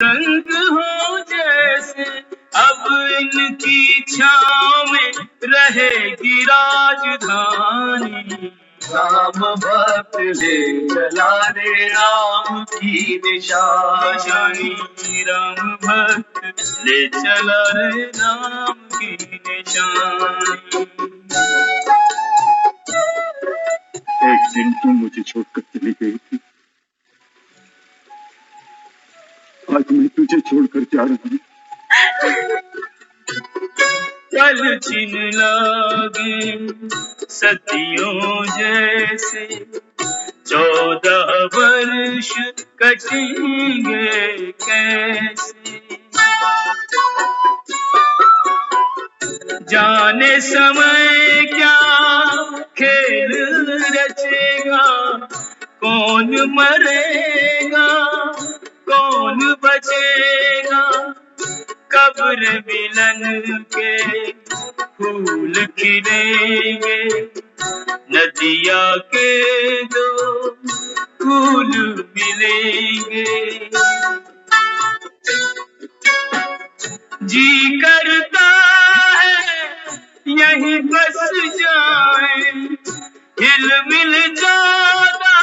रंग हो जैसे अब इनकी छाँव में रहेगी राजधानी। राम भक्त ले चला रे राम की निशानी। राम भक्त ले चला रे राम की निशानी। एक दिन तुम मुझे छोड़कर चली गई थी, आज मैं तुझे छोड़कर जा रहा हूँ। पल छिन लागे सदियों जैसे, 14 वर्ष कटेंगे कैसे। जाने समय क्या खेल रचेगा, कौन मरेगा कौन बचेगा। कब्र मिलन के फूल खिलेंगे, नदिया के दो फूल मिलेंगे। जी करता है यहीं बस जाए, हिल मिल जाता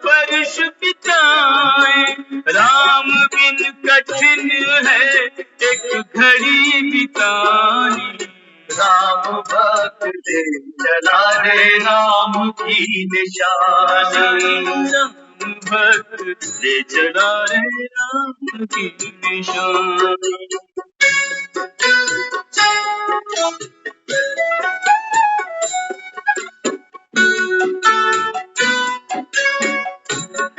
वर्ष बिताए। राम बिन कठिन है एक घड़ी बितानी। राम भक्त ले चला रे राम की निशानी। राम भक्त ले चला रे राम की निशानी।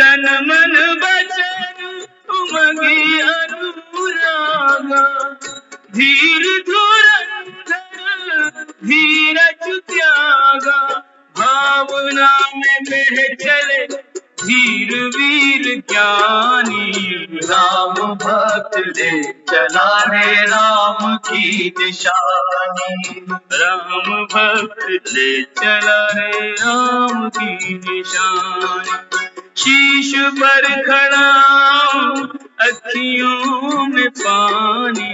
तन मन वचन उमंगी अनुरागा, धीर धुरंधर धीरज त्यागा। भावना में बह चले धीर वीर ज्ञानी। राम भक्त ले चला रे राम की निशानी। राम भक्त ले चला रे राम की निशानी। शीश पर खड़ा अखियों में पानी।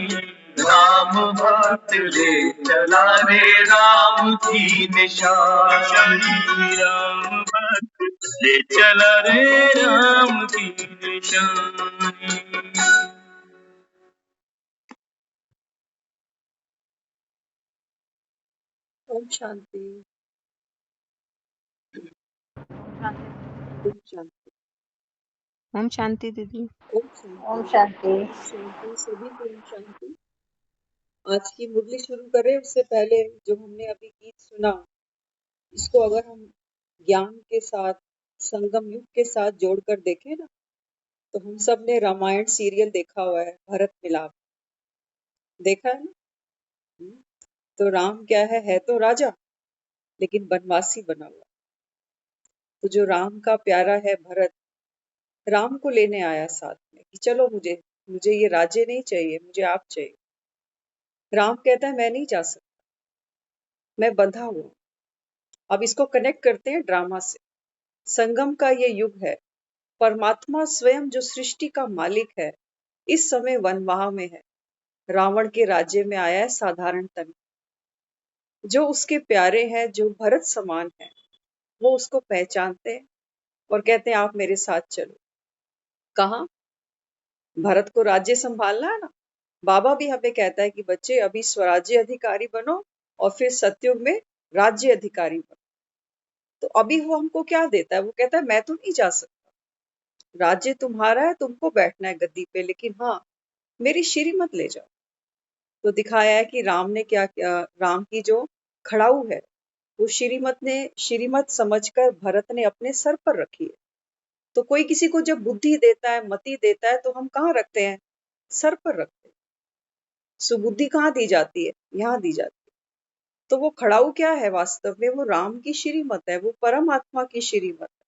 राम भक्त ले चला रे राम की निशानी। राम भक्त ले चला रे राम की निशानी। ओम शांति। ओम शांति। ओम शांति दीदी। ओम ओम शांति। शांति। शांति सभी को ओम शांति। आज की मुरली शुरू करें उससे पहले जो हमने अभी गीत सुना, इसको अगर हम ज्ञान के साथ, संगम युग के साथ जोड़कर देखें ना, तो हम सब ने रामायण सीरियल देखा हुआ है, भरत मिलाप देखा है ना। तो राम क्या है तो राजा, लेकिन बनवासी बना हुआ। तो जो राम का प्यारा है भरत, राम को लेने आया साथ में कि चलो मुझे मुझे ये राज्य नहीं चाहिए, मुझे आप चाहिए। राम कहता है मैं नहीं जा सकता, मैं बंधा हुआ हूं। अब इसको कनेक्ट करते हैं ड्रामा से। संगम का ये युग है, परमात्मा स्वयं जो सृष्टि का मालिक है इस समय वनवाह में है। रावण के राज्य में आया है साधारण तन। जो उसके प्यारे हैं, जो भरत समान है, वो उसको पहचानते हैं और कहते हैं आप मेरे साथ चलो। कहाँ? भरत को राज्य संभालना है ना। बाबा भी हमें कहता है कि बच्चे अभी स्वराज्य अधिकारी बनो और फिर सतयुग में राज्य अधिकारी बनो। तो अभी वो हमको क्या देता है? वो कहता है मैं तो नहीं जा सकता, राज्य तुम्हारा है, तुमको बैठना है गद्दी पे, लेकिन हाँ मेरी श्रीमत ले जाओ। तो दिखाया है कि राम ने क्या किया। राम की जो खड़ाऊ है वो श्रीमत समझकर भरत ने अपने सर पर रखी है। तो कोई किसी को जब बुद्धि देता है, मति देता है, तो हम कहाँ रखते हैं? सर पर रखते हैं। सुबुद्धि कहाँ दी जाती है? यहाँ दी जाती है। तो वो खड़ाऊ क्या है? वास्तव में वो राम की श्रीमत है, वो परमात्मा की श्रीमत है,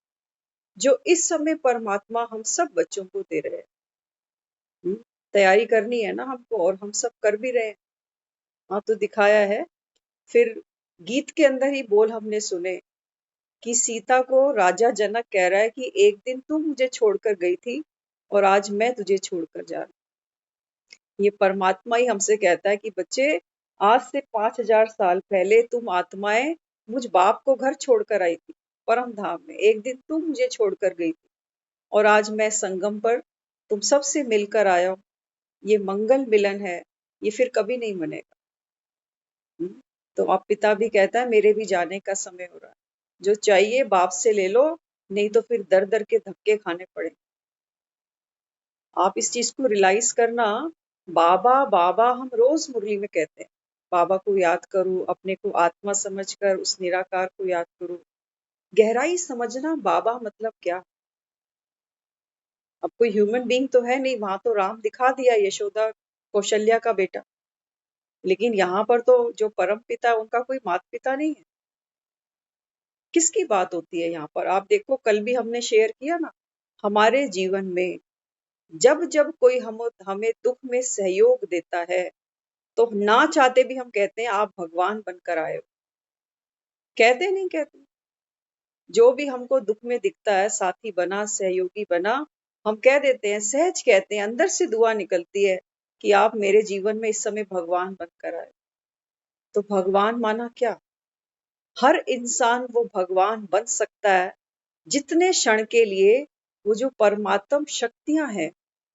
जो इस समय परमात्मा हम सब बच्चों को दे रहे हैं। तैयारी करनी है ना हमको, और हम सब कर भी रहे हैं। हाँ, तो दिखाया है। फिर गीत के अंदर ही बोल हमने सुने कि सीता को राजा जनक कह रहा है कि एक दिन तू मुझे छोड़कर गई थी, और आज मैं तुझे छोड़कर जा रहा हूँ। ये परमात्मा ही हमसे कहता है कि बच्चे, आज से 5000 साल पहले तुम आत्माएं मुझ बाप को घर छोड़कर आई थी परम धाम में। एक दिन तुम मुझे छोड़कर गई थी और आज मैं संगम पर तुम सबसे मिलकर आया हूँ। ये मंगल मिलन है, ये फिर कभी नहीं मनेगा। तो अब पिता भी कहता है मेरे भी जाने का समय हो रहा है, जो चाहिए बाप से ले लो, नहीं तो फिर दर दर के धक्के खाने पड़े। आप इस चीज को रियलाइज करना। बाबा बाबा हम रोज मुरली में कहते हैं, बाबा को याद करो, अपने को आत्मा समझकर उस निराकार को याद करो। गहराई समझना बाबा मतलब क्या। अब कोई ह्यूमन बीइंग तो है नहीं, वहां तो राम दिखा दिया, यशोदा कौशल्या का बेटा, लेकिन यहाँ पर तो जो परम पिता उनका कोई माता पिता नहीं है। किसकी बात होती है यहाँ पर? आप देखो, कल भी हमने शेयर किया ना, हमारे जीवन में जब जब कोई हमें दुख में सहयोग देता है, तो ना चाहते भी हम कहते हैं आप भगवान बनकर आए हो। कहते नहीं कहते? जो भी हमको दुख में दिखता है, साथी बना, सहयोगी बना, हम कह देते हैं, सहज कहते हैं, अंदर से दुआ निकलती है कि आप मेरे जीवन में इस समय भगवान बनकर आए। तो भगवान माना क्या? हर इंसान वो भगवान बन सकता है जितने क्षण के लिए वो जो परमात्म शक्तियां हैं,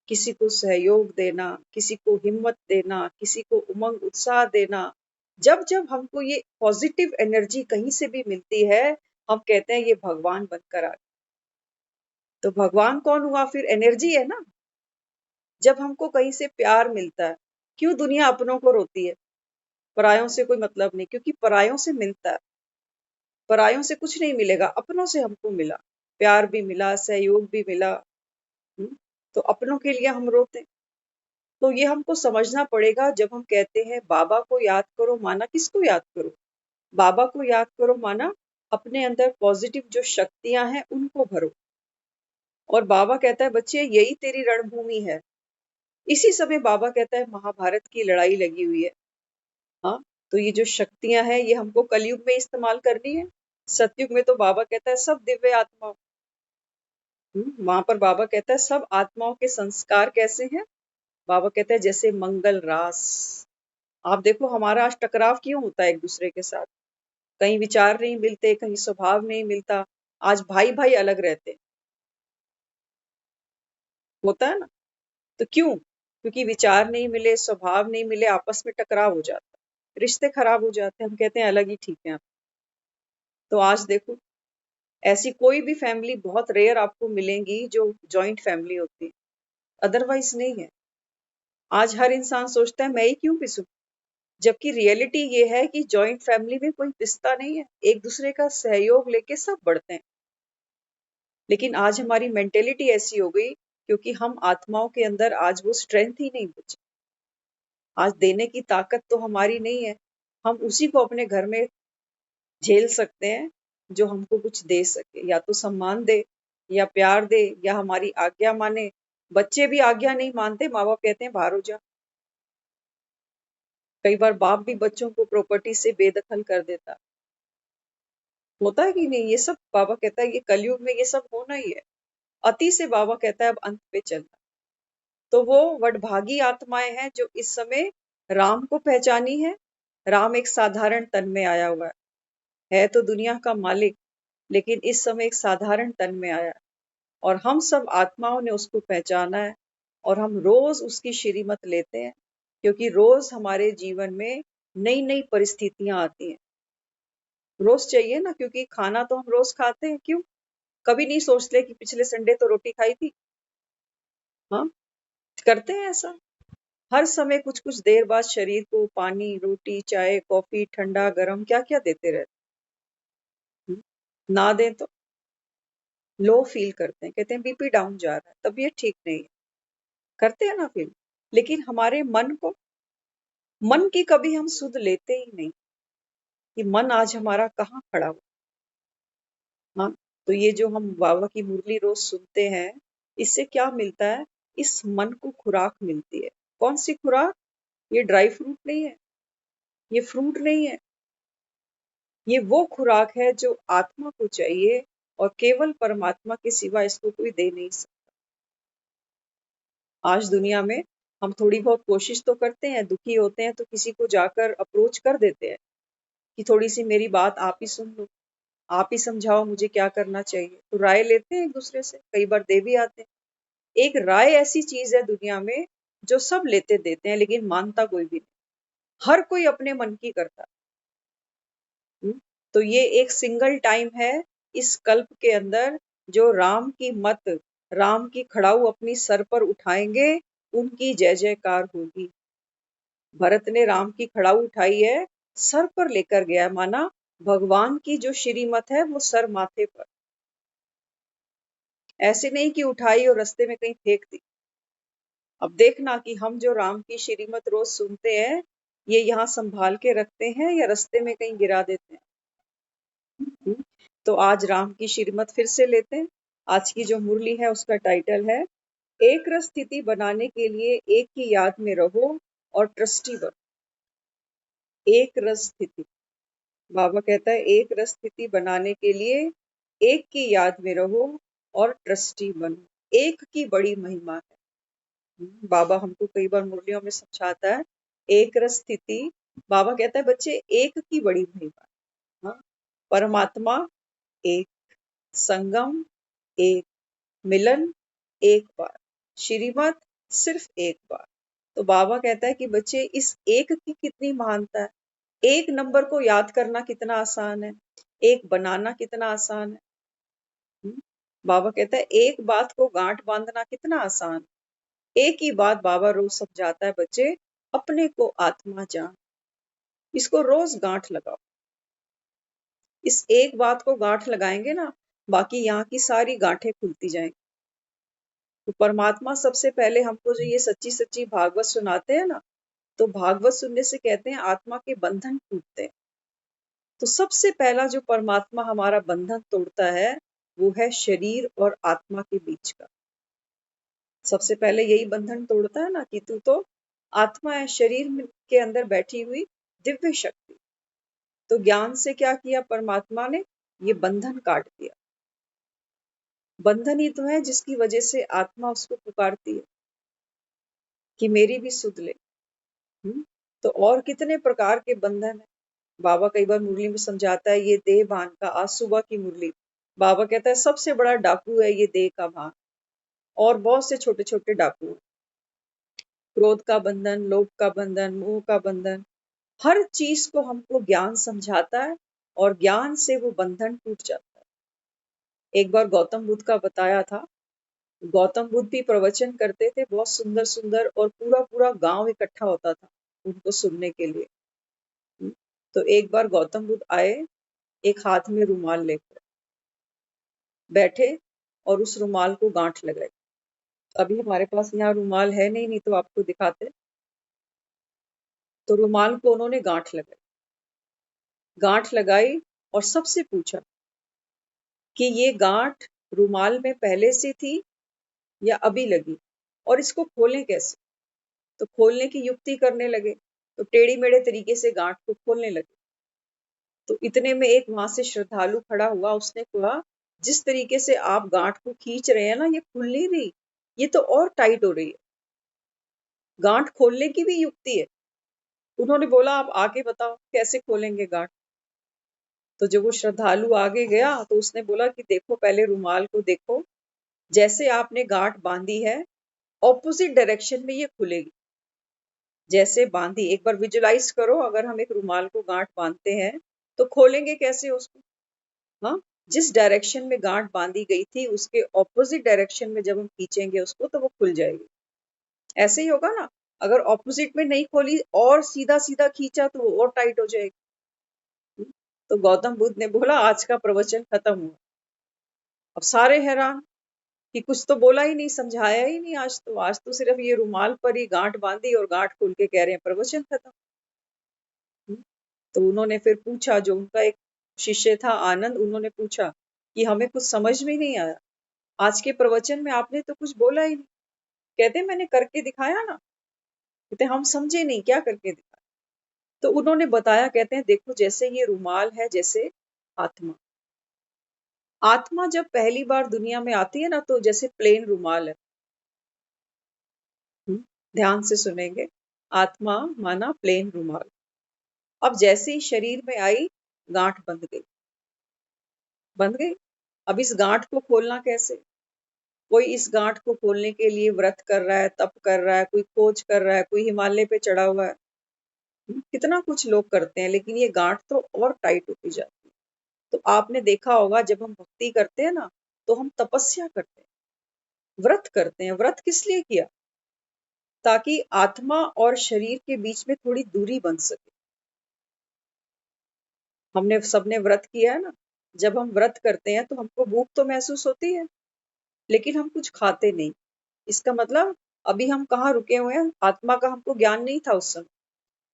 किसी को सहयोग देना, किसी को हिम्मत देना, किसी को उमंग उत्साह देना, जब जब हमको ये पॉजिटिव एनर्जी कहीं से भी मिलती है, हम कहते हैं ये भगवान बनकर आ गया। तो भगवान कौन हुआ? फिर एनर्जी है ना। जब हमको कहीं से प्यार मिलता है, क्यों दुनिया अपनों को रोती है? परायों से कोई मतलब नहीं, क्योंकि परायों से मिलता है, परायों से कुछ नहीं मिलेगा, अपनों से हमको मिला, प्यार भी मिला, सहयोग भी मिला। तो अपनों के लिए हम रोते हैं। तो ये हमको समझना पड़ेगा। जब हम कहते हैं बाबा को याद करो, माना किसको याद करो? बाबा को याद करो माना अपने अंदर पॉजिटिव जो शक्तियां हैं उनको भरो। और बाबा कहता है बच्चे यही तेरी रणभूमि है। इसी समय बाबा कहता है महाभारत की लड़ाई लगी हुई है। हाँ, तो ये जो शक्तियां हैं ये हमको कलयुग में इस्तेमाल करनी है। सतयुग में तो बाबा कहता है सब दिव्य आत्मा। वहां पर बाबा कहता है सब आत्माओं के संस्कार कैसे हैं? बाबा कहता है जैसे मंगल रास। आप देखो हमारा आज टकराव क्यों होता है एक दूसरे के साथ? कहीं विचार नहीं मिलते, कहीं स्वभाव नहीं मिलता। आज भाई भाई अलग रहते हैं। होता है ना? तो क्यों? क्योंकि विचार नहीं मिले, स्वभाव नहीं मिले, आपस में टकराव हो जाता है, रिश्ते खराब हो जाते हैं। हम कहते हैं अलग ही ठीक है। तो आज देखो, ऐसी कोई भी फैमिली बहुत रेयर आपको मिलेंगी जो जॉइंट फैमिली होती है, अदरवाइज नहीं है। आज हर इंसान सोचता है मैं ही क्यों पिसूं, जबकि रियलिटी ये है कि जॉइंट फैमिली में कोई पिसता नहीं है, एक दूसरे का सहयोग लेके सब बढ़ते हैं। लेकिन आज हमारी मेंटेलिटी ऐसी हो गई, क्योंकि हम आत्माओं के अंदर आज वो स्ट्रेंथ ही नहीं बची। आज देने की ताकत तो हमारी नहीं है। हम उसी को अपने घर में झेल सकते हैं जो हमको कुछ दे सके, या तो सम्मान दे, या प्यार दे, या हमारी आज्ञा माने। बच्चे भी आज्ञा नहीं मानते, माँ बाप कहते हैं बाहर हो जा। कई बार बाप भी बच्चों को प्रॉपर्टी से बेदखल कर देता। होता है कि नहीं? ये सब बाबा कहता है ये कलयुग में ये सब होना ही है। अति से बाबा कहता है अब अंत पे चलना। तो वो वडभागी आत्माएं हैं जो इस समय राम को पहचानी है। राम एक साधारण तन में आया हुआ है तो दुनिया का मालिक, लेकिन इस समय एक साधारण तन में आया है। और हम सब आत्माओं ने उसको पहचाना है, और हम रोज उसकी श्रीमत लेते हैं, क्योंकि रोज हमारे जीवन में नई नई परिस्थितियां आती हैं। रोज चाहिए ना, क्योंकि खाना तो हम रोज खाते हैं। क्यों? कभी नहीं सोचते कि पिछले संडे तो रोटी खाई थी। हाँ, करते हैं ऐसा। हर समय कुछ कुछ देर बाद शरीर को पानी, रोटी, चाय, कॉफी, ठंडा गरम क्या क्या देते रहते हैं। ना दें तो लो फील करते हैं, कहते हैं बीपी डाउन जा रहा है, तबीयत ठीक नहीं है, करते हैं ना फील। लेकिन हमारे मन की कभी हम सुध लेते ही नहीं कि मन आज हमारा कहाँ खड़ा हुआ। हाँ, तो ये जो हम बाबा की मुरली रोज सुनते हैं, इससे क्या मिलता है? इस मन को खुराक मिलती है। कौन सी खुराक? ये ड्राई फ्रूट नहीं है, ये फ्रूट नहीं है, ये वो खुराक है जो आत्मा को चाहिए, और केवल परमात्मा के सिवा इसको कोई दे नहीं सकता। आज दुनिया में हम थोड़ी बहुत कोशिश तो करते हैं, दुखी होते हैं तो किसी को जाकर अप्रोच कर देते हैं कि थोड़ी सी मेरी बात आप ही सुन लो, आप ही समझाओ मुझे क्या करना चाहिए। तो राय लेते हैं एक दूसरे से, कई बार दे भी आते हैं। एक राय ऐसी चीज है दुनिया में जो सब लेते देते हैं लेकिन मानता कोई भी नहीं। हर कोई अपने मन की करता है। तो ये एक सिंगल टाइम है इस कल्प के अंदर जो राम की मत, राम की खड़ाऊ अपनी सर पर उठाएंगे, उनकी जय जयकार होगी। भरत ने राम की खड़ाऊ उठाई है, सर पर लेकर गया, माना भगवान की जो श्रीमत है वो सर माथे पर। ऐसे नहीं कि उठाई और रास्ते में कहीं फेंक दी। अब देखना कि हम जो राम की श्रीमत रोज सुनते हैं, ये यहाँ संभाल के रखते हैं या रास्ते में कहीं गिरा देते हैं। तो आज राम की श्रीमत फिर से लेते हैं। आज की जो मुरली है उसका टाइटल है एक रस स्थिति बनाने के लिए एक की याद में रहो और ट्रस्टी बनो। एक रस स्थिति, बाबा कहता है एक रस स्थिति बनाने के लिए एक की याद में रहो और ट्रस्टी बनो। एक की बड़ी महिमा है। बाबा हमको कई बार मुरलियों में समझाता है एक रस स्थिति। बाबा कहता है बच्चे एक की बड़ी महिमा। हाँ, परमात्मा एक, संगम एक, मिलन एक बार, श्रीमत सिर्फ एक बार। तो बाबा कहता है कि बच्चे इस एक की कितनी महानता है। एक नंबर को याद करना कितना आसान है, एक बनाना कितना आसान है। बाबा कहता है एक बात को गांठ बांधना कितना आसान। एक ही बात बाबा रोज समझाता है बच्चे, अपने को आत्मा जान। इसको रोज गांठ लगाओ। इस एक बात को गांठ लगाएंगे ना, बाकी यहाँ की सारी गांठें खुलती जाएंगी। तो परमात्मा सबसे पहले हमको जो ये सच्ची सच्ची भागवत सुनाते हैं ना, तो भागवत सुनने से कहते हैं आत्मा के बंधन टूटते हैं। तो सबसे पहला जो परमात्मा हमारा बंधन तोड़ता है वो है शरीर और आत्मा के बीच का। सबसे पहले यही बंधन तोड़ता है ना कि तू तो आत्मा है, शरीर के अंदर बैठी हुई दिव्य शक्ति। तो ज्ञान से क्या किया परमात्मा ने, ये बंधन काट दिया। बंधन ही तो है जिसकी वजह से आत्मा उसको पुकारती है कि मेरी भी सुध ले। तो और कितने प्रकार के बंधन है। बाबा कई बार मुरली में समझाता है ये देह भान का। आज सुबह की मुरली बाबा कहता है सबसे बड़ा डाकू है ये देह का भान, और बहुत से छोटे छोटे डाकू हैं। क्रोध का बंधन, लोभ का बंधन, मोह का बंधन, हर चीज को हमको ज्ञान समझाता है और ज्ञान से वो बंधन टूट जाता है। एक बार गौतम बुद्ध का बताया था, गौतम बुद्ध भी प्रवचन करते थे बहुत सुंदर सुंदर, और पूरा पूरा गांव इकट्ठा होता था उनको सुनने के लिए। तो एक बार गौतम बुद्ध आए, एक हाथ में रुमाल लेकर बैठे और उस रुमाल को गांठ लगाई। अभी हमारे पास यहाँ रुमाल है नहीं तो आपको दिखाते। तो रुमाल को उन्होंने गांठ लगाई और सबसे पूछा कि ये गांठ रुमाल में पहले से थी या अभी लगी, और इसको खोलें कैसे। तो खोलने की युक्ति करने लगे, तो टेढ़ी मेढ़े तरीके से गांठ को खोलने लगे। तो इतने में एक वहां से श्रद्धालु खड़ा हुआ, उसने कहा जिस तरीके से आप गांठ को खींच रहे हैं ना, ये खुल नहीं रही, ये तो और टाइट हो रही है। गांठ खोलने की भी युक्ति है। उन्होंने बोला आप आगे बताओ कैसे खोलेंगे गांठ। तो जब वो श्रद्धालु आगे गया तो उसने बोला कि देखो पहले रुमाल को देखो, जैसे आपने गांठ बांधी है ऑपोजिट डायरेक्शन में ये खुलेगी। जैसे बांधी, एक बार विजुलाइज करो, अगर हम एक रुमाल को गांठ बांधते हैं तो खोलेंगे कैसे उसको। हाँ, जिस डायरेक्शन में गांठ बांधी गई थी उसके ऑपोजिट डायरेक्शन में जब हम खींचेंगे उसको तो वो खुल जाएगी। ऐसे ही होगा ना, अगर ऑपोजिट में नहीं खोली और सीधा सीधा खींचा तो वो और टाइट हो जाएगी। तो गौतम बुद्ध ने बोला आज का प्रवचन खत्म हुआ। अब सारे हैरान कि कुछ तो बोला ही नहीं, समझाया ही नहीं। आज तो सिर्फ ये रुमाल पर ही गांठ बांधी और गांठ खोल के कह रहे हैं प्रवचन खत्म। तो उन्होंने फिर पूछा, जो उनका एक शिष्य था आनंद, उन्होंने पूछा कि हमें कुछ समझ में नहीं आया, आज के प्रवचन में आपने तो कुछ बोला ही नहीं। कहते मैंने करके दिखाया ना। कहते हम समझे नहीं, क्या करके दिखाया। तो उन्होंने बताया, कहते हैं देखो जैसे ये रुमाल है, जैसे आत्मा। आत्मा जब पहली बार दुनिया में आती है ना, तो जैसे प्लेन रुमाल है, ध्यान से सुनेंगे। आत्मा माना प्लेन रुमाल। अब जैसे ही शरीर में आई, गांठ बंध गई, बंध गई। अब इस गांठ को खोलना कैसे? कोई इस गांठ को खोलने के लिए व्रत कर रहा है, तप कर रहा है, कोई खोज कर रहा है, कोई हिमालय पे चढ़ा हुआ है। कितना कुछ लोग करते हैं, लेकिन ये गांठ तो और टाइट होती जाती है। तो आपने देखा होगा, जब हम भक्ति करते हैं ना, तो हम तपस्या करते हैं, व्रत करते हैं। व्रत किस लिए किया? ताकि आत्मा और शरीर के बीच में थोड़ी दूरी बन सके। हमने सबने व्रत किया है ना। जब हम व्रत करते हैं तो हमको भूख तो महसूस होती है, लेकिन हम कुछ खाते नहीं। इसका मतलब अभी हम कहाँ रुके हुए हैं? आत्मा का हमको ज्ञान नहीं था उस समय,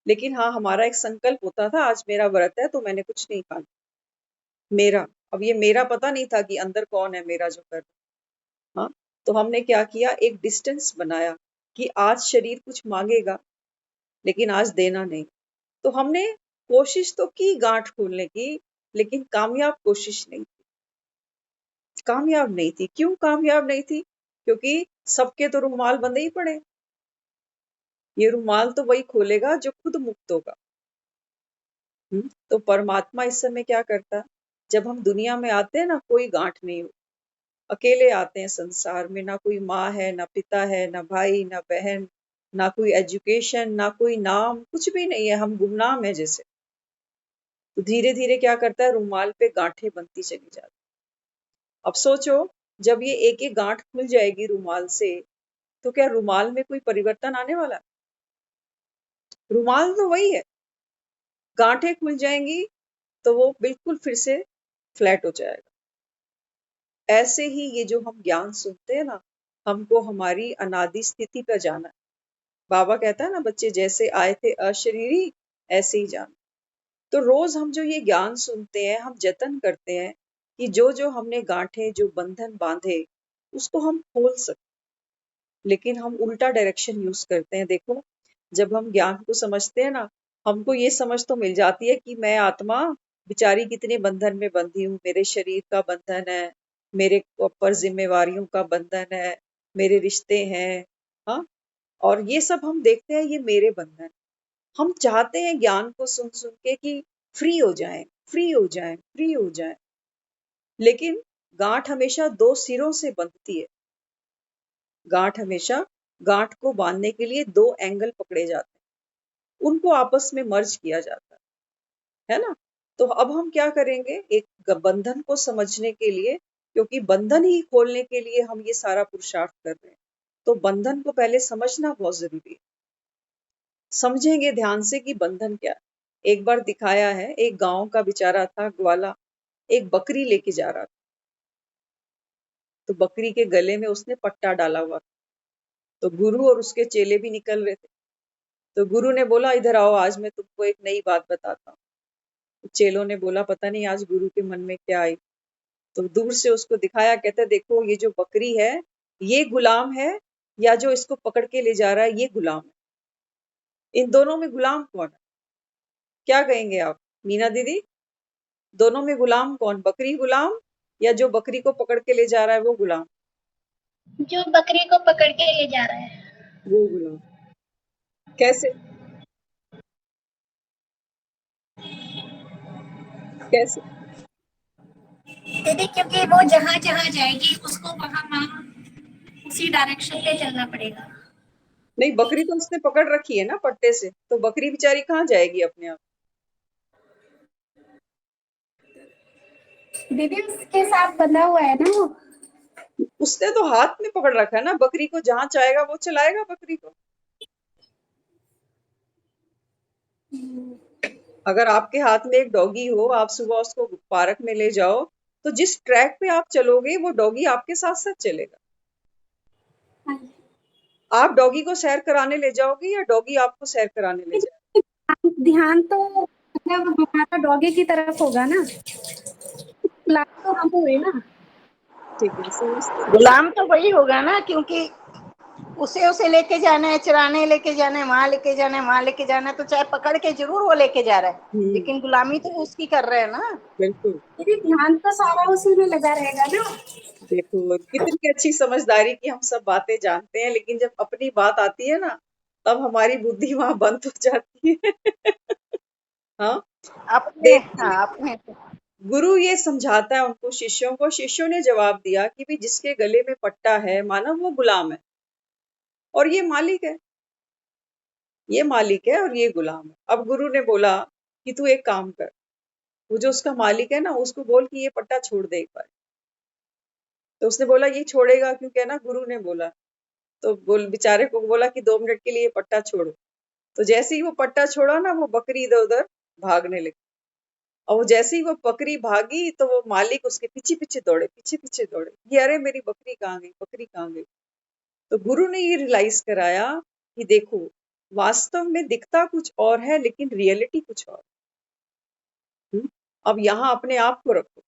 लेकिन हाँ, हमारा एक संकल्प होता था, आज मेरा व्रत है तो मैंने कुछ नहीं खाना। मेरा, अब ये मेरा पता नहीं था कि अंदर कौन है मेरा जो कर रहा। हाँ, तो हमने क्या किया, एक डिस्टेंस बनाया कि आज शरीर कुछ मांगेगा, लेकिन आज देना नहीं। तो हमने कोशिश तो की गांठ खोलने की, लेकिन कामयाब कोशिश नहीं थी। कामयाब नहीं थी। क्यों कामयाब नहीं थी? क्योंकि सबके तो रुमाल बंधे ही पड़े। ये रुमाल तो वही खोलेगा जो खुद मुक्त होगा। तो परमात्मा इस समय क्या करता? जब हम दुनिया में आते हैं ना, कोई गांठ नहीं हो, अकेले आते हैं संसार में। ना कोई माँ है, ना पिता है, ना भाई, ना बहन, ना कोई एजुकेशन, ना कोई नाम, कुछ भी नहीं है। हम गुमनाम है जैसे। तो धीरे धीरे क्या करता है, रुमाल पे गांठें बनती चली जाती। अब सोचो, जब ये एक एक गांठ खुल जाएगी रुमाल से, तो क्या रुमाल में कोई परिवर्तन आने वाला? रुमाल तो वही है। गांठें खुल जाएंगी तो वो बिल्कुल फिर से फ्लैट हो जाएगा। ऐसे ही ये जो हम ज्ञान सुनते हैं ना, हमको हमारी अनादि स्थिति पर जाना है। बाबा कहता है ना, बच्चे जैसे आए थे अशरीरी, ऐसे ही जाना। तो रोज हम जो ये ज्ञान सुनते हैं, हम जतन करते हैं कि जो जो हमने गांठे, जो बंधन बांधे, उसको हम खोल सकें। लेकिन हम उल्टा डायरेक्शन यूज करते हैं। देखो, जब हम ज्ञान को समझते हैं ना, हमको ये समझ तो मिल जाती है कि मैं आत्मा बेचारी कितने बंधन में बंधी हूँ। मेरे शरीर का बंधन है, मेरे ऊपर जिम्मेवारियों का बंधन है, मेरे रिश्ते हैं। हाँ, और ये सब हम देखते हैं, ये मेरे बंधन। हम चाहते हैं ज्ञान को सुन सुन के कि फ्री हो जाएं, फ्री हो जाएं, फ्री हो जाएं। लेकिन गांठ हमेशा दो सिरों से बंधती है। गांठ हमेशा, गांठ को बांधने के लिए दो एंगल पकड़े जाते हैं, उनको आपस में मर्ज किया जाता है ना। तो अब हम क्या करेंगे, एक बंधन को समझने के लिए, क्योंकि बंधन ही खोलने के लिए हम ये सारा पुरुषार्थ कर रहे हैं, तो बंधन को पहले समझना बहुत जरूरी है। समझेंगे ध्यान से कि बंधन क्या है। एक बार दिखाया है, एक गांव का बेचारा था ग्वाला, एक बकरी लेके जा रहा था। तो बकरी के गले में उसने पट्टा डाला हुआ था। तो गुरु और उसके चेले भी निकल रहे थे। तो गुरु ने बोला, इधर आओ, आज मैं तुमको एक नई बात बताता हूँ। चेलों ने बोला, पता नहीं आज गुरु के मन में क्या आई। तो दूर से उसको दिखाया, कहते देखो, ये जो बकरी है, ये गुलाम है, या जो इसको पकड़ के ले जा रहा है, ये गुलाम है। इन दोनों में गुलाम कौन है? क्या कहेंगे आप मीना दीदी? दोनों में गुलाम कौन? बकरी गुलाम, या जो बकरी को पकड़ के ले जा रहा है वो गुलाम? जो बकरी को पकड़ के ले जा रहा है वो गुलाम। कैसे? कैसे? दीदी, क्योंकि वो जहाँ जहाँ जाएगी उसको वहाँ वहाँ उसी डायरेक्शन पे चलना पड़ेगा। नहीं, बकरी तो उसने पकड़ रखी है ना पट्टे से, तो बकरी बेचारी कहाँ जाएगी अपने आप? दीदी, उसके साथ बंधा हुआ है ना वो। उसने तो हाथ में पकड़ रखा है ना बकरी को, जहां चाहेगा वो चलाएगा बकरी को। अगर आपके हाथ में एक डॉगी हो, आप सुबह उसको पार्क में ले जाओ, तो जिस ट्रैक पे आप चलोगे, वो डॉगी आपके साथ साथ चलेगा। आप डॉगी को सैर कराने ले जाओगे या डॉगी आपको सैर कराने ले जाएगा? ध्यान तो मतलब हमारा डॉगी की तरफ होगा ना, गुलाम तो हम हुए ना। ठीक है, समझते हैं। गुलाम तो वही होगा ना, क्योंकि उसे लेके जाना है, चराने लेके जाना है, वहां लेके जाना है, वहां लेके जाना है, तो चाहे पकड़ के जरूर वो लेके जा रहा है, लेकिन गुलामी तो उसकी कर रहे हैं ना। बिल्कुल। दीदी, ध्यान तो सारा उसी में लगा रहेगा ना। देखो कितनी अच्छी समझदारी की हम सब बातें जानते हैं, लेकिन जब अपनी बात आती है ना, तब हमारी बुद्धि वहां बंद हो जाती है। हाँ, अपने देखिए हाँ अपने गुरु ये समझाता है उनको, शिष्यों को। शिष्यों ने जवाब दिया कि भी जिसके गले में पट्टा है मानो वो गुलाम है और ये मालिक है, ये मालिक है और ये गुलाम है। अब गुरु ने बोला कि तू एक काम कर, वो जो उसका मालिक है ना उसको बोल कि ये पट्टा छोड़ दे एक बार। तो उसने बोला ये छोड़ेगा क्यों, क्या ना गुरु ने बोला। तो बोल बेचारे को बोला कि 2 मिनट के लिए ये पट्टा छोड़ो। तो जैसे ही वो पट्टा छोड़ा ना, वो बकरी इधर उधर भागने लगी। और वो जैसे ही वो बकरी भागी तो वो मालिक उसके पीछे पीछे दौड़े, पीछे पीछे दौड़े, ये अरे मेरी बकरी कहाँ गई, बकरी कहाँ गई। तो गुरु ने ये रियलाइज कराया कि देखो वास्तव में दिखता कुछ और है लेकिन रियलिटी कुछ और। अब यहाँ अपने आप को रखो,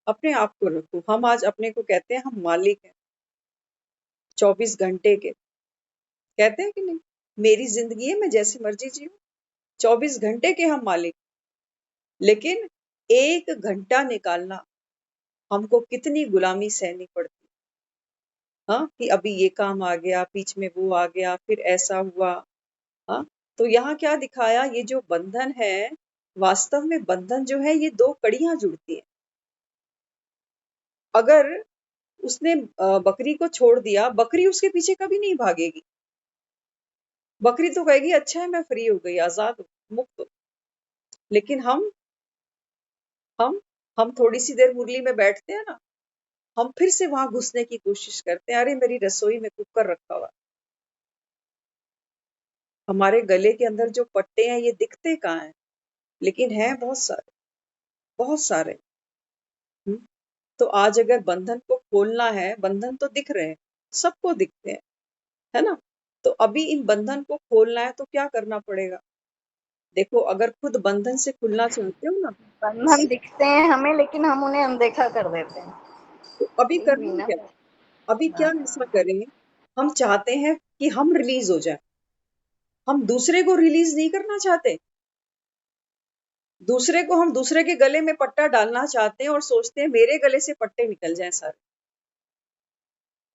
अपने आप को रखो। हम आज अपने को कहते हैं हम मालिक हैं 24 घंटे के, कहते हैं कि नहीं, मेरी जिंदगी है मैं जैसी मर्जी जीऊं, 24 घंटे के हम मालिक। लेकिन 1 घंटा निकालना हमको कितनी गुलामी सहनी पड़ती। हाँ, कि अभी ये काम आ गया, बीच में वो आ गया, फिर ऐसा हुआ। हाँ, तो यहाँ क्या दिखाया, ये जो बंधन है, वास्तव में बंधन जो है ये 2 कड़ियां जुड़ती है। अगर उसने बकरी को छोड़ दिया, बकरी उसके पीछे कभी नहीं भागेगी। बकरी तो कहेगी अच्छा है मैं फ्री हो गई, आजाद हूँ, मुक्त हूँ। लेकिन हम थोड़ी सी देर मुरली में बैठते हैं ना, हम फिर से वहां घुसने की कोशिश करते हैं। अरे मेरी रसोई में कुकर रखा हुआ। हमारे गले के अंदर जो पट्टे हैं ये दिखते कहाँ हैं, लेकिन हैं बहुत सारे, बहुत सारे। हम्म, तो आज अगर बंधन को खोलना है, बंधन तो दिख रहे हैं, सबको दिखते हैं, है ना। तो अभी इन बंधन को खोलना है तो क्या करना पड़ेगा। देखो अगर खुद बंधन से खुलना चाहते हो ना, बंधन दिखते हैं हमें लेकिन हम उन्हें अनदेखा कर देते हैं। तो अभी ये भी करना ना क्या, अभी क्या ऐसा करें। हम चाहते हैं कि हम रिलीज हो जाए, हम दूसरे को रिलीज नहीं करना चाहते। दूसरे को, हम दूसरे के गले में पट्टा डालना चाहते हैं और सोचते हैं मेरे गले से पट्टे निकल जाएं सारे।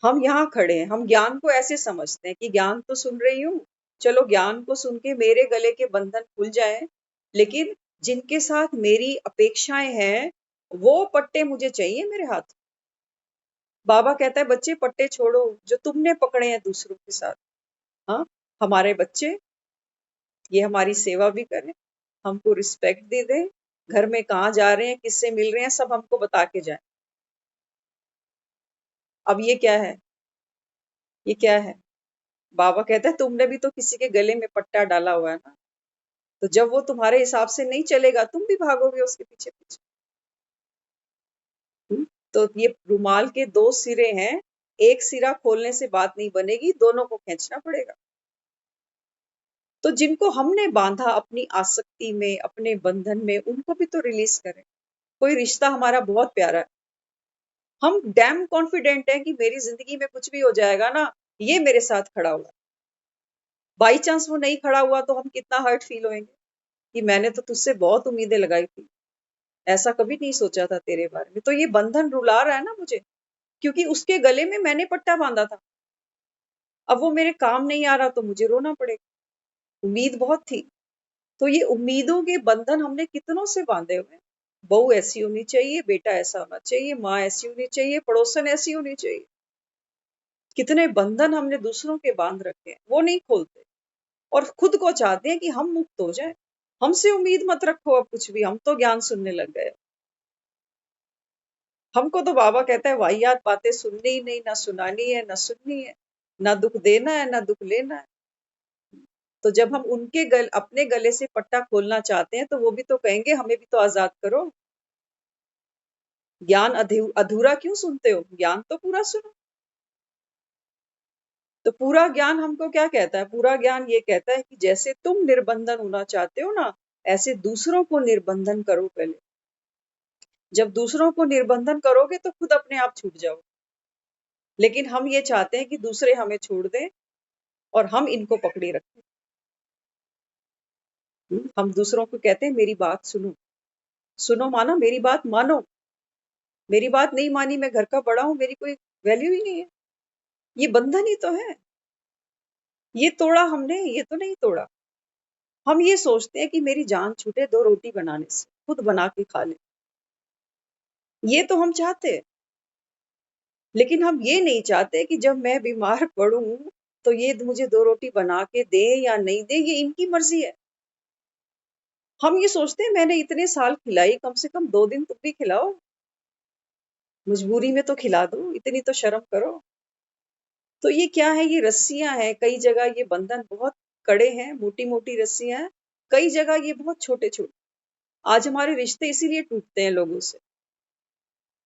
हम यहाँ खड़े हैं, हम ज्ञान को ऐसे समझते हैं कि ज्ञान तो सुन रही हूँ, चलो ज्ञान को सुन के मेरे गले के बंधन खुल जाए। लेकिन जिनके साथ मेरी अपेक्षाएं हैं वो पट्टे मुझे चाहिए मेरे हाथ। बाबा कहता है बच्चे पट्टे छोड़ो जो तुमने पकड़े हैं दूसरों के साथ। हाँ, हमारे बच्चे ये हमारी सेवा भी करें, हमको रिस्पेक्ट दे दें, घर में कहाँ जा रहे हैं, किससे मिल रहे हैं, सब हमको बता के जाए। अब ये क्या है, ये क्या है। बाबा कहता है तुमने भी तो किसी के गले में पट्टा डाला हुआ है ना, तो जब वो तुम्हारे हिसाब से नहीं चलेगा तुम भी भागोगे उसके पीछे पीछे। तो ये रुमाल के 2 सिरे हैं, एक सिरा खोलने से बात नहीं बनेगी, दोनों को खींचना पड़ेगा। तो जिनको हमने बांधा अपनी आसक्ति में, अपने बंधन में, उनको भी तो रिलीज करें। कोई रिश्ता हमारा बहुत प्यारा है, हम डैम कॉन्फिडेंट है कि मेरी जिंदगी में कुछ भी हो जाएगा ना, ये मेरे साथ खड़ा हुआ। बाई चांस वो नहीं खड़ा हुआ तो हम कितना हर्ट फील होंगे कि मैंने तो तुझसे बहुत उम्मीदें लगाई थी, ऐसा कभी नहीं सोचा था तेरे बारे में। तो ये बंधन रुला रहा है ना मुझे, क्योंकि उसके गले में मैंने पट्टा बांधा था। अब वो मेरे काम नहीं आ रहा तो मुझे रोना पड़ेगा। उम्मीद बहुत थी, तो ये उम्मीदों के बंधन हमने कितनों से बांधे हुए हैं। बहू ऐसी होनी चाहिए, बेटा ऐसा होना चाहिए, माँ ऐसी होनी चाहिए, पड़ोसन ऐसी होनी चाहिए। कितने बंधन हमने दूसरों के बांध रखे हैं, वो नहीं खोलते और खुद को चाहते हैं कि हम मुक्त हो जाए। हमसे उम्मीद मत रखो अब कुछ भी, हम तो ज्ञान सुनने लग गए। हमको तो बाबा कहता है वाहियात बातें सुननी ही नहीं, ना सुनानी है ना सुननी है, ना दुख देना है ना दुख लेना है। तो जब हम उनके अपने गले से पट्टा खोलना चाहते हैं तो वो भी तो कहेंगे हमें भी तो आजाद करो। ज्ञान अधूरा क्यों सुनते हो, ज्ञान तो पूरा सुनो। तो पूरा ज्ञान हमको क्या कहता है, पूरा ज्ञान ये कहता है कि जैसे तुम निर्बंधन होना चाहते हो ना, ऐसे दूसरों को निर्बंधन करो पहले। जब दूसरों को निर्बंधन करोगे तो खुद अपने आप छूट जाओ। लेकिन हम ये चाहते हैं कि दूसरे हमें छोड़ दें और हम इनको पकड़े रखें। हम दूसरों को कहते हैं मेरी बात सुनो, सुनो माना मेरी बात मानो। मेरी बात नहीं मानी, मैं घर का बड़ा हूं, मेरी कोई वैल्यू ही नहीं है। ये बंधन ही तो है। ये तोड़ा हमने, ये तो नहीं तोड़ा। हम ये सोचते हैं कि मेरी जान छूटे 2 रोटी बनाने से, खुद बना के खा ले। ये तो हम चाहते हैं, लेकिन हम ये नहीं चाहते कि जब मैं बीमार पड़ूं तो ये मुझे 2 रोटी बना के दे या नहीं दे, ये इनकी मर्जी है। हम ये सोचते हैं मैंने इतने साल खिलाई, कम से कम 2 दिन तुम भी खिलाओ, मजबूरी में तो खिला दो, इतनी तो शर्म करो। तो ये क्या है, ये रस्सियां हैं, कई जगह ये बंधन बहुत कड़े हैं, मोटी मोटी रस्सियां हैं, कई जगह ये बहुत छोटे छोटे। आज हमारे रिश्ते इसीलिए टूटते हैं लोगों से,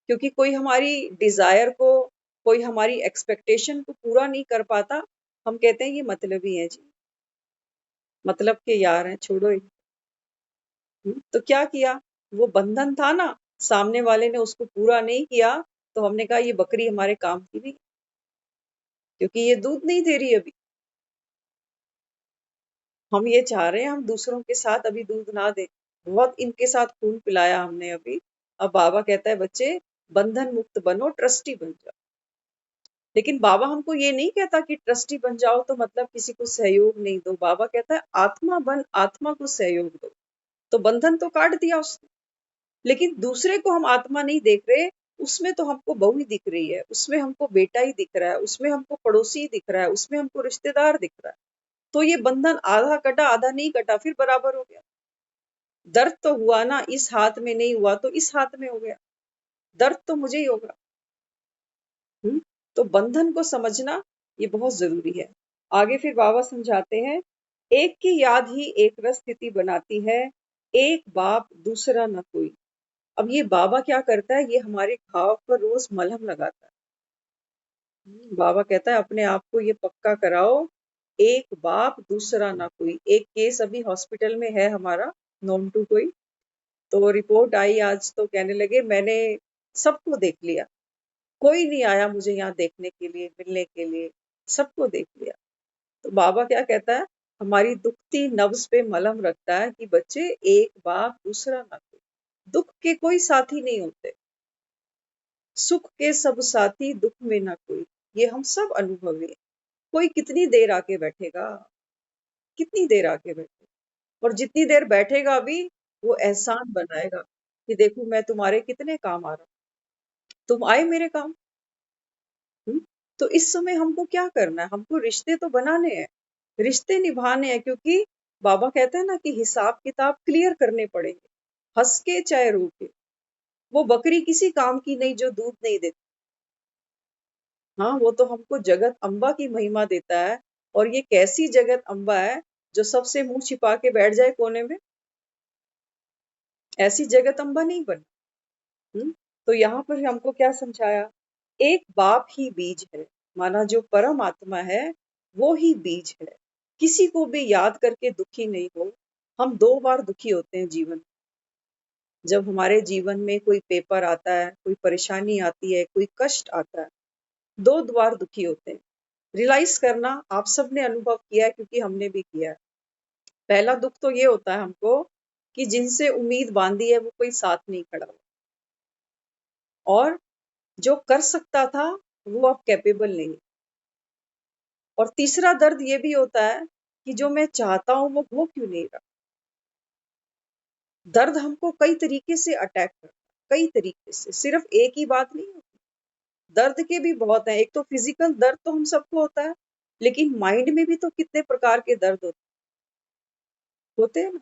क्योंकि कोई हमारी डिजायर को, कोई हमारी एक्सपेक्टेशन को पूरा नहीं कर पाता। हम कहते हैं ये मतलबी है जी, मतलब के यार हैं, छोड़ो इनको। तो क्या किया, वो बंधन था ना, सामने वाले ने उसको पूरा नहीं किया, तो हमने कहा ये बकरी हमारे काम की नहीं, क्योंकि ये दूध नहीं दे रही अभी। हम ये चाह रहे हैं हम दूसरों के साथ अभी दूध ना दे, बहुत इनके साथ खून पिलाया हमने अभी। अब बाबा कहता है बच्चे बंधन मुक्त बनो, ट्रस्टी बन जाओ। लेकिन बाबा हमको ये नहीं कहता कि ट्रस्टी बन जाओ तो मतलब किसी को सहयोग नहीं दो। बाबा कहता है आत्मा बन, आत्मा को सहयोग दो। तो बंधन तो काट दिया उसने, लेकिन दूसरे को हम आत्मा नहीं देख रहे, उसमें तो हमको बहू ही दिख रही है, उसमें हमको बेटा ही दिख रहा है, उसमें हमको पड़ोसी ही दिख रहा है, उसमें हमको रिश्तेदार दिख रहा है। तो ये बंधन आधा कटा आधा नहीं कटा, फिर बराबर हो गया। दर्द तो हुआ ना, इस हाथ में नहीं हुआ तो इस हाथ में हो गया, दर्द तो मुझे ही होगा। तो बंधन को समझना ये बहुत जरूरी है। आगे फिर बाबा समझाते हैं, एक की याद ही एक रस स्थिति बनाती है, एक बाप दूसरा न कोई। अब ये बाबा क्या करता है, ये हमारे घाव पर रोज मलहम लगाता है। बाबा कहता है अपने आप को ये पक्का कराओ, एक बाप दूसरा ना कोई। एक केस अभी हॉस्पिटल में है हमारा, नोन टू कोई, तो रिपोर्ट आई आज, तो कहने लगे मैंने सबको देख लिया, कोई नहीं आया मुझे यहाँ देखने के लिए, मिलने के लिए, सबको देख लिया। तो बाबा क्या कहता है, हमारी दुखती नब्ज पे मलहम रखता है कि बच्चे एक बाप दूसरा ना कोई। दुख के कोई साथी नहीं होते, सुख के सब साथी, दुख में ना कोई। ये हम सब अनुभवी हैं। कोई कितनी देर आके बैठेगा, कितनी देर आके बैठेगा, और जितनी देर बैठेगा भी वो एहसान बनाएगा कि देखो मैं तुम्हारे कितने काम आ रहा हूँ, तुम आए मेरे काम। तो इस समय हमको क्या करना है, हमको रिश्ते तो बनाने हैं, रिश्ते निभाने हैं, क्योंकि बाबा कहते हैं ना कि हिसाब किताब क्लियर करने पड़ेंगे, हंस के चाहे रो के। वो बकरी किसी काम की नहीं जो दूध नहीं देती। हाँ, वो तो हमको जगत अम्बा की महिमा देता है, और ये कैसी जगत अम्बा है जो सबसे मुंह छिपा के बैठ जाए कोने में, ऐसी जगत अम्बा नहीं बनी। तो यहाँ पर हमको क्या समझाया, एक बाप ही बीज है, माना जो परम आत्मा है वो ही बीज है। किसी को भी याद करके दुखी नहीं हो। हम 2 बार दुखी होते हैं जीवन, जब हमारे जीवन में कोई पेपर आता है, कोई परेशानी आती है, कोई कष्ट आता है, 2 बार दुखी होते हैं। रियलाइज करना, आप सबने अनुभव किया है क्योंकि हमने भी किया है। पहला दुख तो ये होता है हमको कि जिनसे उम्मीद बांधी है वो कोई साथ नहीं खड़ा हुआ, और जो कर सकता था वो अब कैपेबल नहीं। और तीसरा दर्द ये भी होता है कि जो मैं चाहता हूं वो हो क्यों नहीं रहा। दर्द हमको कई तरीके से अटैक करता है, कई तरीके से, सिर्फ एक ही बात नहीं होती। दर्द के भी बहुत हैं। एक तो फिजिकल दर्द तो हम सबको होता है, लेकिन माइंड में भी तो कितने प्रकार के दर्द होते हैं ना।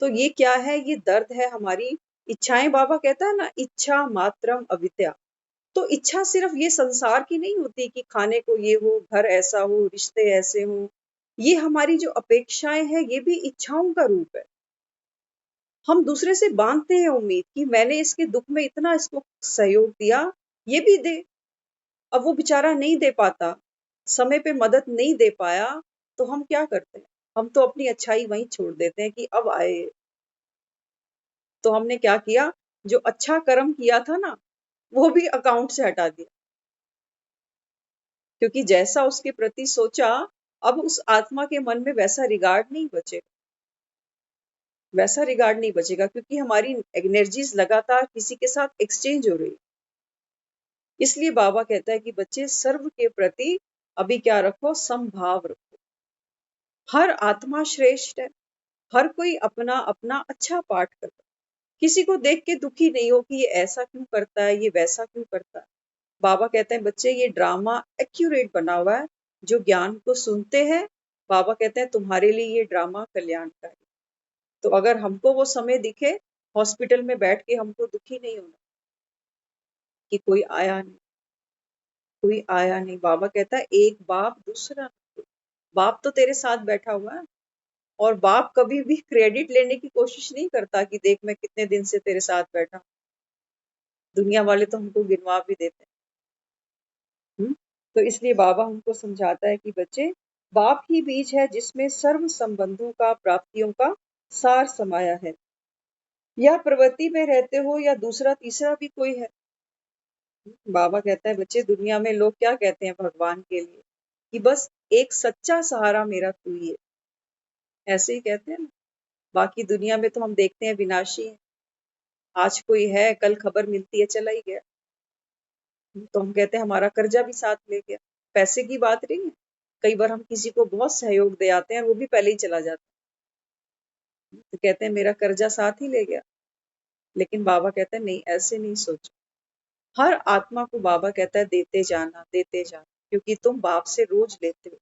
तो ये क्या है, ये दर्द है हमारी इच्छाएं। बाबा कहता है ना, इच्छा मात्रम अविद्या। तो इच्छा सिर्फ ये संसार की नहीं होती कि खाने को ये हो, घर ऐसा हो, रिश्ते ऐसे हो। ये हमारी जो अपेक्षाएं हैं ये भी इच्छाओं का रूप है। हम दूसरे से बांधते हैं उम्मीद कि मैंने इसके दुख में इतना इसको सहयोग दिया, ये भी दे। अब वो बेचारा नहीं दे पाता, समय पे मदद नहीं दे पाया, तो हम क्या करते हैं, हम तो अपनी अच्छाई वहीं छोड़ देते हैं कि अब आए। तो हमने क्या किया, जो अच्छा कर्म किया था ना वो भी अकाउंट से हटा दिया, क्योंकि जैसा उसके प्रति सोचा, अब उस आत्मा के मन में वैसा रिगार्ड नहीं बचेगा, वैसा रिगार्ड नहीं बचेगा, क्योंकि हमारी एनर्जीज लगातार किसी के साथ एक्सचेंज हो रही। इसलिए बाबा कहता है कि बच्चे सर्व के प्रति अभी क्या रखो, समभाव रखो। हर आत्मा श्रेष्ठ है, हर कोई अपना अपना अच्छा पाठ करता है। किसी को देख के दुखी नहीं हो कि ये ऐसा क्यों करता है, ये वैसा क्यों करता है। बाबा कहते हैं बच्चे ये ड्रामा एक्यूरेट बना हुआ है, जो ज्ञान को सुनते हैं बाबा कहते हैं तुम्हारे लिए ये ड्रामा कल्याणकारी। तो अगर हमको वो समय दिखे हॉस्पिटल में बैठ के, हमको दुखी नहीं होना कि कोई आया नहीं, कोई आया नहीं। बाबा कहता है एक बाप दूसरा नहीं। बाप तो तेरे साथ बैठा हुआ है, और बाप कभी भी क्रेडिट लेने की कोशिश नहीं करता कि देख मैं कितने दिन से तेरे साथ बैठा हूं। दुनिया वाले तो हमको गिनवा भी देते हैं। तो इसलिए बाबा हमको समझाता है कि बच्चे बाप ही बीज है जिसमें सर्व संबंधों का, प्राप्तियों का सार समाया है। या प्रवृत्ति में रहते हो या दूसरा तीसरा भी कोई है। बाबा कहता है बच्चे दुनिया में लोग क्या कहते हैं भगवान के लिए कि बस एक सच्चा सहारा मेरा तू ही है, ऐसे ही कहते हैं ना। बाकी दुनिया में तो हम देखते हैं विनाशी है, आज कोई है कल खबर मिलती है चला ही गया। तो हम कहते हैं हमारा कर्जा भी साथ ले गया। पैसे की बात नहीं है, कई बार हम किसी को बहुत सहयोग दे आते हैं और वो भी पहले ही चला जाता है, तो कहते हैं मेरा कर्जा साथ ही ले गया। लेकिन बाबा कहते हैं नहीं, ऐसे नहीं सोचो। हर आत्मा को बाबा कहता है देते जाना, देते जाना, क्योंकि तुम बाप से रोज लेते हो।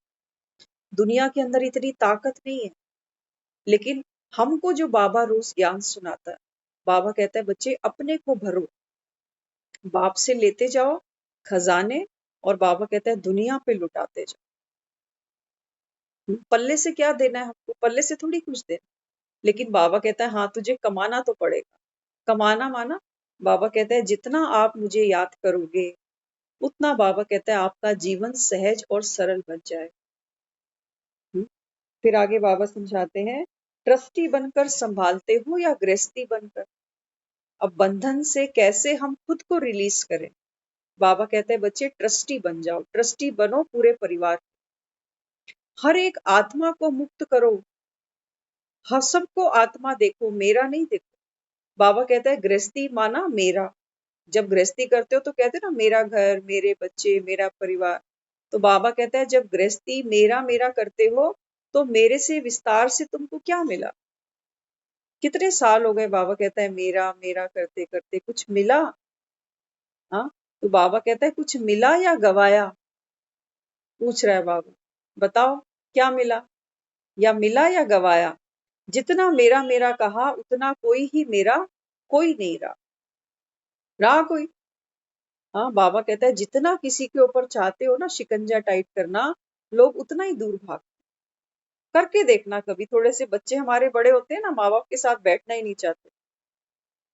दुनिया के अंदर इतनी ताकत नहीं है, लेकिन हमको जो बाबा रोज ज्ञान सुनाता है, बाबा कहता है बच्चे अपने को भरो, बाप से लेते जाओ खजाने, और बाबा कहता है दुनिया पे लुटाते जाओ। पल्ले से क्या देना है हमको, पल्ले से थोड़ी कुछ देना। लेकिन बाबा कहता है हाँ तुझे कमाना तो पड़ेगा। कमाना माना, बाबा कहता है जितना आप मुझे याद करोगे उतना बाबा कहता है आपका जीवन सहज और सरल बन जाए। फिर आगे बाबा समझाते हैं ट्रस्टी बनकर संभालते हो या गृहस्थी बनकर। अब बंधन से कैसे हम खुद को रिलीज करें। बाबा कहते हैं बच्चे ट्रस्टी बन जाओ, ट्रस्टी बनो पूरे परिवार, हर एक आत्मा को मुक्त करो, हर सबको आत्मा देखो, मेरा नहीं देखो। बाबा कहता है गृहस्थी माना मेरा। जब गृहस्थी करते हो तो कहते हैं ना मेरा घर, मेरे बच्चे, मेरा परिवार। तो बाबा कहता है जब गृहस्थी मेरा मेरा करते हो तो मेरे से विस्तार से तुमको क्या मिला। कितने साल हो गए बाबा कहता है मेरा मेरा करते करते कुछ मिला। हाँ, तो बाबा कहता है कुछ मिला या गवाया, पूछ रहा है बाबा, बताओ क्या मिला, या मिला या गवाया। जितना मेरा मेरा कहा उतना कोई ही मेरा कोई नहीं रहा कोई। हाँ, बाबा कहता है जितना किसी के ऊपर चाहते हो ना शिकंजा टाइट करना, लोग उतना ही दूर भाग करके देखना। कभी थोड़े से बच्चे हमारे बड़े होते हैं ना, माँ बाप के साथ बैठना ही नहीं चाहते,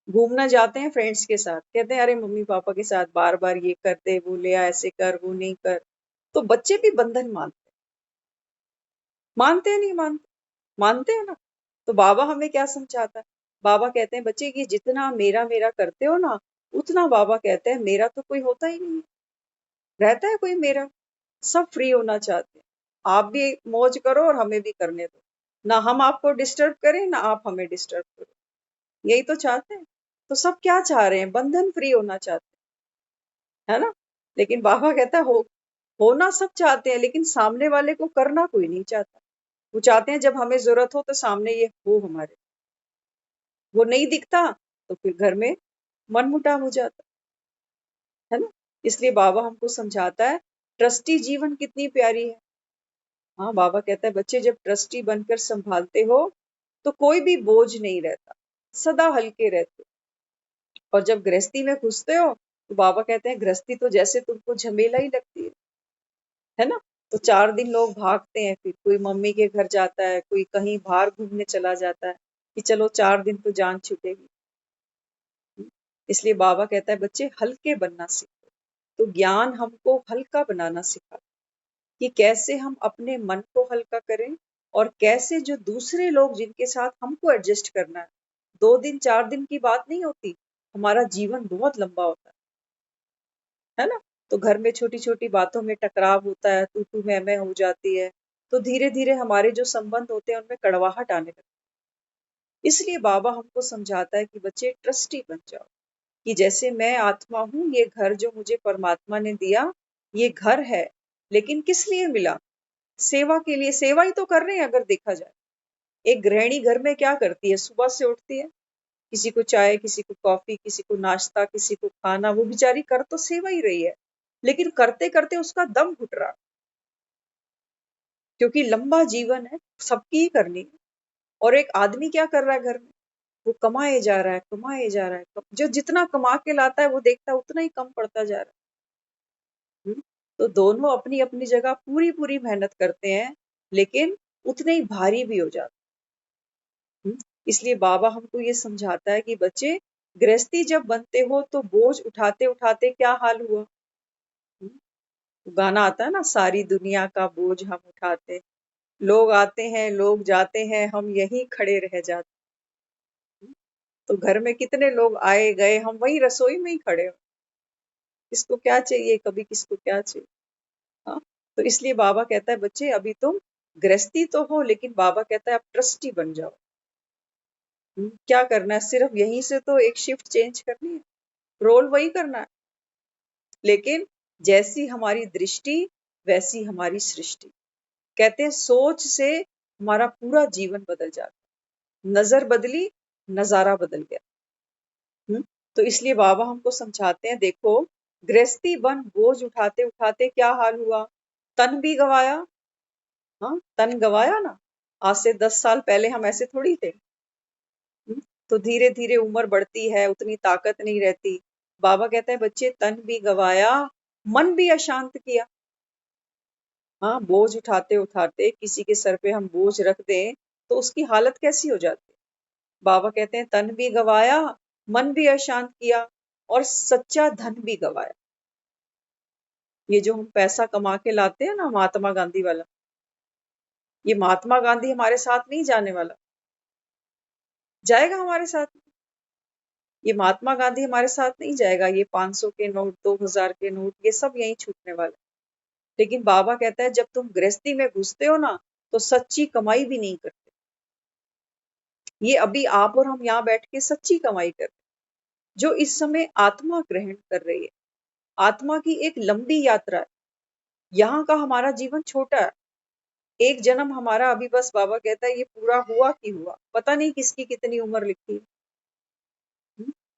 घूमना जाते हैं फ्रेंड्स के साथ, कहते हैं अरे मम्मी पापा के साथ बार बार ये करते, वो ले आ, ऐसे कर, वो नहीं कर। तो बच्चे भी बंधन मानते हैं नहीं मानते, मानते हैं ना। तो बाबा हमें क्या समझाता है, बाबा कहते हैं बच्चे कि जितना मेरा मेरा करते हो ना, उतना बाबा कहते हैं मेरा तो कोई होता ही नहीं है, रहता है कोई मेरा। सब फ्री होना चाहते हैं, आप भी मौज करो और हमें भी करने दो, ना हम आपको डिस्टर्ब करें ना आप हमें डिस्टर्ब करो, यही तो चाहते हैं। तो सब क्या चाह रहे हैं, बंधन फ्री होना चाहते हैं, है ना। लेकिन बाबा कहता है होना सब चाहते हैं, लेकिन सामने वाले को करना कोई नहीं चाहता। वो चाहते हैं जब हमें जरूरत हो तो सामने ये हो हमारे, वो नहीं दिखता तो फिर घर में मनमुटाव हो जाता है ना। इसलिए बाबा हमको समझाता है ट्रस्टी जीवन कितनी प्यारी है। हाँ, बाबा कहता है बच्चे जब ट्रस्टी बनकर संभालते हो तो कोई भी बोझ नहीं रहता, सदा हल्के रहते हो। और जब गृहस्थी में घुसते हो तो बाबा कहते हैं गृहस्थी तो जैसे तुमको झमेला ही लगती है ना। तो 4 दिन लोग भागते हैं, फिर कोई मम्मी के घर जाता है, कोई कहीं बाहर घूमने चला जाता है कि चलो 4 दिन तो जान छूटेगी। इसलिए बाबा कहता है बच्चे हल्के बनना सीखो। तो ज्ञान हमको हल्का बनाना सिखाता कि कैसे हम अपने मन को हल्का करें, और कैसे जो दूसरे लोग जिनके साथ हमको एडजस्ट करना है, 2 दिन 4 दिन की बात नहीं होती, हमारा जीवन बहुत लंबा होता है ना। तो घर में छोटी छोटी बातों में टकराव होता है, तू तू मैं हो जाती है, तो धीरे धीरे हमारे जो संबंध होते हैं उनमें कड़वाहट आने लगती है। इसलिए बाबा हमको समझाता है कि बच्चे ट्रस्टी बन जाओ, कि जैसे मैं आत्मा हूँ, ये घर जो मुझे परमात्मा ने दिया ये घर है, लेकिन किस लिए मिला, सेवा के लिए, सेवा ही तो कर रहे हैं अगर देखा जाए। एक गृहिणी घर में क्या करती है, सुबह से उठती है, किसी को चाय, किसी को कॉफी, किसी को नाश्ता, किसी को खाना, वो बेचारी कर तो सेवा ही रही है, लेकिन करते करते उसका दम घुट रहा, क्योंकि लंबा जीवन है, सबकी ही करनी है। और एक आदमी क्या कर रहा है घर में, वो कमाए जा रहा है, कमाए जा रहा है, जो जितना कमा के लाता है वो देखता है उतना ही कम पड़ता जा रहा है। तो दोनों अपनी अपनी जगह पूरी पूरी मेहनत करते हैं, लेकिन उतने ही भारी भी हो जाते हैं। इसलिए बाबा हमको ये समझाता है कि बच्चे, गृहस्थी जब बनते हो तो बोझ उठाते उठाते क्या हाल हुआ। गाना आता है ना, सारी दुनिया का बोझ हम उठाते, लोग आते हैं लोग जाते हैं, हम यहीं खड़े रह जाते। तो घर में कितने लोग आए गए, हम वही रसोई में ही खड़े हो, किसको क्या चाहिए, कभी किसको क्या चाहिए। हाँ, तो इसलिए बाबा कहता है बच्चे, अभी तुम गृहस्थी तो हो, लेकिन बाबा कहता है अब ट्रस्टी बन जाओ। क्या करना है, सिर्फ यहीं से तो एक शिफ्ट चेंज करनी है, रोल वही करना है, लेकिन जैसी हमारी दृष्टि वैसी हमारी सृष्टि। कहते हैं सोच से हमारा पूरा जीवन बदल जाता है, नजर बदली नजारा बदल गया। तो इसलिए बाबा हमको समझाते हैं, देखो गृहस्थी बन बोझ उठाते उठाते क्या हाल हुआ, तन भी गवाया। हाँ, तन गवाया ना, आज से 10 साल पहले हम ऐसे थोड़ी थे। तो धीरे धीरे उम्र बढ़ती है, उतनी ताकत नहीं रहती। बाबा कहता है बच्चे, तन भी गवाया, मन भी अशांत किया। हाँ, बोझ उठाते उठाते किसी के सर पे हम बोझ रख दें तो उसकी हालत कैसी हो जाती है। बाबा कहते हैं तन भी गवाया, मन भी अशांत किया, और सच्चा धन भी गवाया। ये जो हम पैसा कमा के लाते हैं ना, महात्मा गांधी वाला, ये महात्मा गांधी हमारे साथ नहीं जाने वाला, जाएगा हमारे साथ। ये महात्मा गांधी हमारे साथ नहीं जाएगा, ये 500 के नोट, 2000 के नोट, ये सब यहीं छूटने वाला। लेकिन बाबा कहता है जब तुम गृहस्थी में घुसते हो ना, तो सच्ची कमाई भी नहीं करते। ये अभी आप और हम यहाँ बैठ के सच्ची कमाई करते, जो इस समय आत्मा ग्रहण कर रही है। आत्मा की एक लंबी यात्रा है, यहाँ का हमारा जीवन छोटा है। एक जन्म हमारा अभी बस, बाबा कहता है ये पूरा हुआ कि हुआ, पता नहीं किसकी कितनी उम्र लिखी है।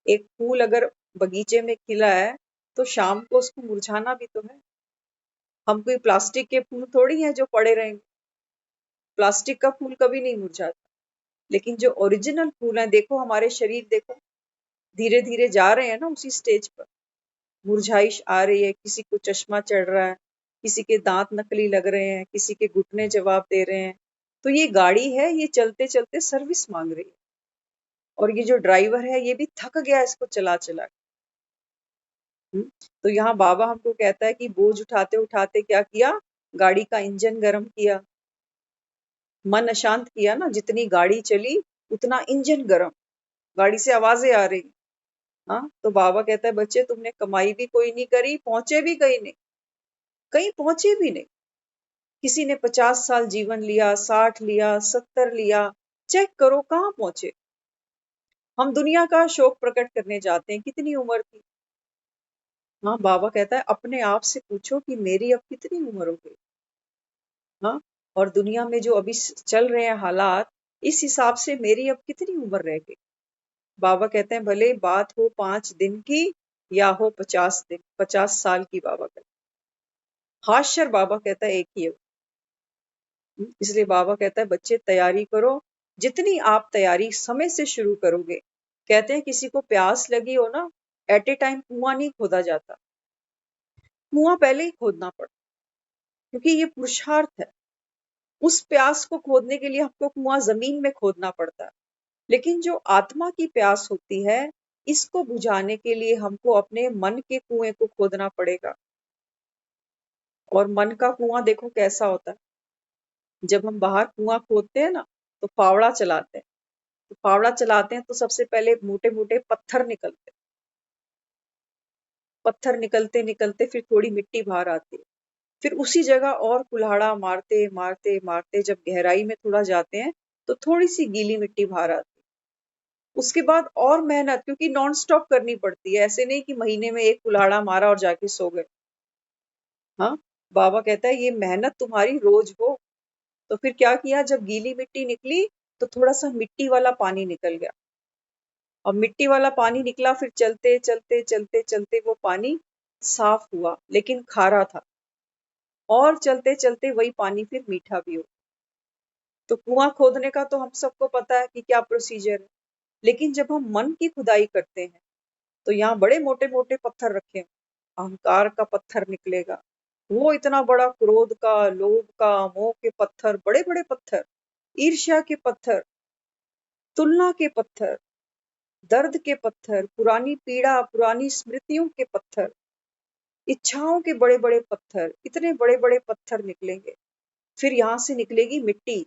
एक फूल अगर बगीचे में खिला है तो शाम को उसको मुरझाना भी तो है। हम कोई प्लास्टिक के फूल थोड़ी हैं जो पड़े रहेंगे, प्लास्टिक का फूल कभी नहीं मुरझाता। लेकिन जो ओरिजिनल फूल हैं, देखो हमारे शरीर, देखो धीरे धीरे जा रहे हैं ना उसी स्टेज पर। मुरझाइश आ रही है, किसी को चश्मा चढ़ रहा है, किसी के दांत नकली लग रहे हैं, किसी के घुटने जवाब दे रहे हैं। तो ये गाड़ी है, ये चलते चलते सर्विस मांग रही है, और ये जो ड्राइवर है ये भी थक गया इसको चला चला। तो यहाँ बाबा हमको कहता है कि बोझ उठाते उठाते क्या किया, गाड़ी का इंजन गर्म किया, मन अशांत किया ना, जितनी गाड़ी चली उतना इंजन गर्म, गाड़ी से आवाजें आ रही। हाँ, तो बाबा कहता है बच्चे, तुमने कमाई भी कोई नहीं करी, पहुंचे भी कहीं नहीं, कहीं पहुंचे भी नहीं। किसी ने 50 साल जीवन लिया, 60 लिया, 70 लिया, चेक करो कहाँ पहुंचे। हम दुनिया का शौक प्रकट करने जाते हैं, कितनी उम्र थी। हाँ, बाबा कहता है अपने आप से पूछो कि मेरी अब कितनी उम्र हो गई। हाँ, और दुनिया में जो अभी चल रहे हैं हालात, इस हिसाब से मेरी अब कितनी उम्र रह गई। बाबा कहते हैं भले बात हो 5 दिन की या हो 50 दिन, 50 साल की। बाबा कहते हैं हाशर, बाबा कहता है एक ही है। इसलिए बाबा कहता है बच्चे तैयारी करो, जितनी आप तैयारी समय से शुरू करोगे। कहते हैं किसी को प्यास लगी हो ना, एट ए टाइम कुआं नहीं खोदा जाता, कुआं पहले ही खोदना पड़ता, क्योंकि ये पुरुषार्थ है। उस प्यास को खोदने के लिए हमको कुआं जमीन में खोदना पड़ता है, लेकिन जो आत्मा की प्यास होती है, इसको बुझाने के लिए हमको अपने मन के कुएं को खोदना पड़ेगा। और मन का कुआं देखो कैसा होता है। जब हम बाहर कुआं खोदते हैं ना, तो फावड़ा चलाते हैं, तो फावड़ा चलाते हैं तो सबसे पहले मोटे मोटे पत्थर निकलते, पत्थर निकलते निकलते फिर थोड़ी मिट्टी बाहर आती है, फिर उसी जगह और कुल्हाड़ा मारते मारते मारते जब गहराई में थोड़ा जाते हैं तो थोड़ी सी गीली मिट्टी बाहर आती है। उसके बाद और मेहनत, क्योंकि नॉन स्टॉप करनी पड़ती है, ऐसे नहीं कि महीने में एक कुल्हाड़ा मारा और जाके सो गए। हाँ, बाबा कहता है ये मेहनत तुम्हारी रोज हो। तो फिर क्या किया, जब गीली मिट्टी निकली तो थोड़ा सा मिट्टी वाला पानी निकल गया। और मिट्टी वाला पानी निकला, फिर चलते चलते चलते चलते वो पानी साफ हुआ लेकिन खारा था। और चलते चलते वही पानी फिर मीठा भी हो। तो कुआं खोदने का तो हम सबको पता है कि क्या प्रोसीजर है, लेकिन जब हम मन की खुदाई करते हैं तो यहाँ बड़े मोटे मोटे पत्थर रखे हैं। अहंकार का पत्थर निकलेगा, वो इतना बड़ा क्रोध का, लोभ का, मोह के पत्थर, बड़े बड़े पत्थर, ईर्ष्या के पत्थर, तुलना के पत्थर, दर्द के पत्थर, पुरानी पीड़ा, पुरानी स्मृतियों के पत्थर, इच्छाओं के बड़े बड़े पत्थर, इतने बड़े बड़े पत्थर निकलेंगे। फिर यहाँ से निकलेगी मिट्टी,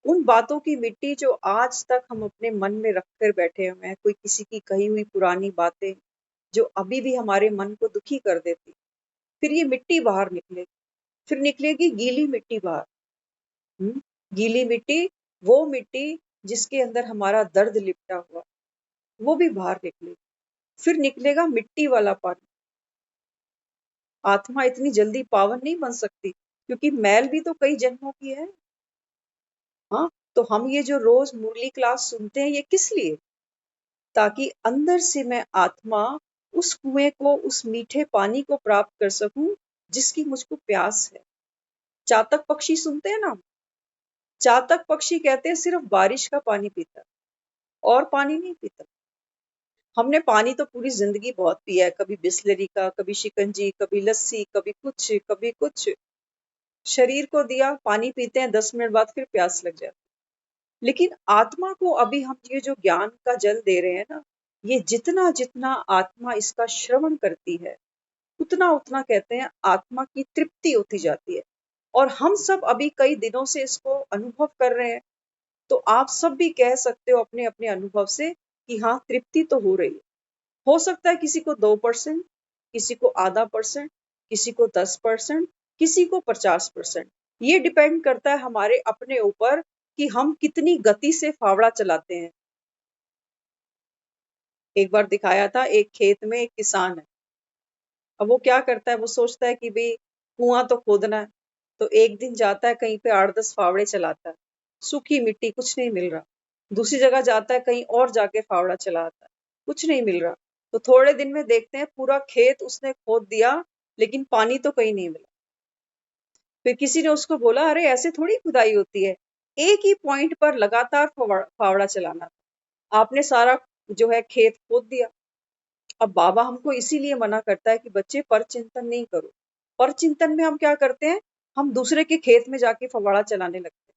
उन बातों की मिट्टी जो आज तक हम अपने मन में रखकर बैठे हुए हैं, कोई किसी की कही हुई पुरानी बातें जो अभी भी हमारे मन को दुखी कर देती। फिर ये मिट्टी बाहर निकलेगी, फिर निकलेगी गीली मिट्टी बाहर। गीली मिट्टी, वो मिट्टी जिसके अंदर हमारा दर्द लिपटा हुआ, वो भी बाहर निकलेगी। फिर निकलेगा मिट्टी वाला पानी। आत्मा इतनी जल्दी पावन नहीं बन सकती, क्योंकि मैल भी तो कई जन्मों की है। हाँ, तो हम ये जो रोज मुरली क्लास सुनते हैं, ये किस लिए? ताकि अंदर से मैं आत्मा उस कुएं को, उस मीठे पानी को प्राप्त कर सकूं जिसकी मुझको प्यास है। चातक पक्षी सुनते हैं ना, चातक पक्षी कहते हैं सिर्फ बारिश का पानी पीता, और पानी नहीं पीता। हमने पानी तो पूरी जिंदगी बहुत पिया है, कभी बिस्लरी का, कभी शिकंजी, कभी लस्सी, कभी कुछ कभी कुछ। शरीर को दिया, पानी पीते हैं, 10 मिनट बाद फिर प्यास लग जाती। लेकिन आत्मा को अभी हम ये जो ज्ञान का जल दे रहे हैं ना, ये जितना जितना आत्मा इसका श्रवण करती है, उतना उतना कहते हैं आत्मा की तृप्ति होती जाती है। और हम सब अभी कई दिनों से इसको अनुभव कर रहे हैं, तो आप सब भी कह सकते हो अपने अपने अनुभव से कि हाँ, तृप्ति तो हो रही है। हो सकता है किसी को 2%, किसी को आधा %, किसी को 10%, किसी को 50%। ये डिपेंड करता है हमारे अपने ऊपर कि हम कितनी गति से फावड़ा चलाते हैं। एक बार दिखाया था, एक खेत में एक किसान है। अब वो क्या करता है, वो सोचता है कि भाई कुआं तो खोदना है, तो एक दिन जाता है कहीं पे 8-10 फावड़े चलाता है, सूखी मिट्टी, कुछ नहीं मिल रहा। दूसरी जगह जाता है, कहीं और जाके फावड़ा चलाता है, कुछ नहीं मिल रहा। तो थोड़े दिन में देखते हैं पूरा खेत उसने खोद दिया, लेकिन पानी तो कहीं नहीं मिला। फिर किसी ने उसको बोला, अरे ऐसे थोड़ी खुदाई होती है, एक ही पॉइंट पर लगातार फावड़ा चलाना था, आपने सारा जो है खेत खोद दिया। अब बाबा हमको इसीलिए मना करता है कि बच्चे पर चिंतन नहीं करो। पर चिंतन में हम क्या करते हैं, हम दूसरे के खेत में जाके फवाड़ा चलाने लगते हैं।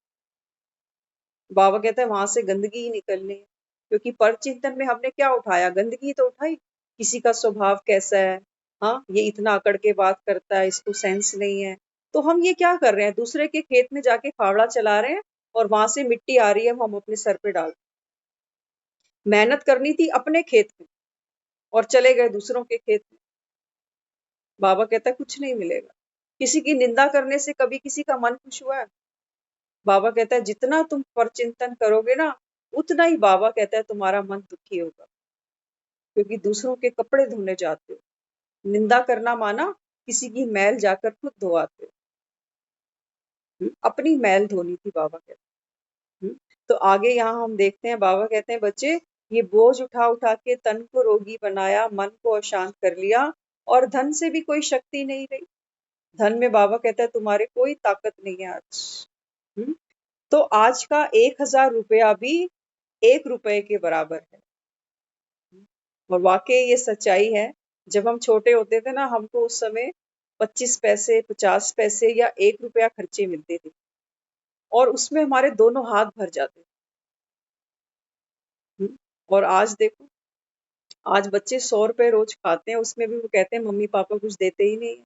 बाबा कहता है वहां से गंदगी ही निकलनी है, क्योंकि पर चिंतन में हमने क्या उठाया, गंदगी तो उठाई। किसी का स्वभाव कैसा है, हाँ ये इतना अकड़ के बात करता है, इसको सेंस नहीं है। तो हम ये क्या कर रहे हैं, दूसरे के खेत में जाके फावड़ा चला रहे हैं, और वहां से मिट्टी आ रही है, वो हम अपने सर पे डाल। मेहनत करनी थी अपने खेत में और चले गए दूसरों के खेत में। बाबा कहता है कुछ नहीं मिलेगा। किसी की निंदा करने से कभी किसी का मन खुश हुआ है? बाबा कहता है जितना तुम परचिंतन करोगे ना, उतना ही बाबा कहता है तुम्हारा मन दुखी होगा, क्योंकि दूसरों के कपड़े धोने जाते हो। निंदा करना माना किसी की मैल जाकर खुद धोआते हो। अपनी मैल धोनी थी, बाबा कहते हैं। तो आगे यहाँ हम देखते हैं, बाबा कहते हैं बच्चे, ये बोझ उठा उठा के तन को रोगी बनाया, मन को अशांत कर लिया, और धन से भी कोई शक्ति नहीं रही। धन में बाबा कहता है तुम्हारे कोई ताकत नहीं है आज। तो आज का 1000 रुपया भी 1 रुपए के बराबर है। और वाकई ये सच्चाई है। जब हम छोटे होते थे ना, हमको उस समय 25 पैसे, 50 पैसे या 1 रुपया खर्चे मिलते थे, और उसमें हमारे दोनों हाथ भर जाते थे। और आज देखो, आज बच्चे 100 रुपए रोज खाते हैं, उसमें भी वो कहते हैं मम्मी पापा कुछ देते ही नहीं है।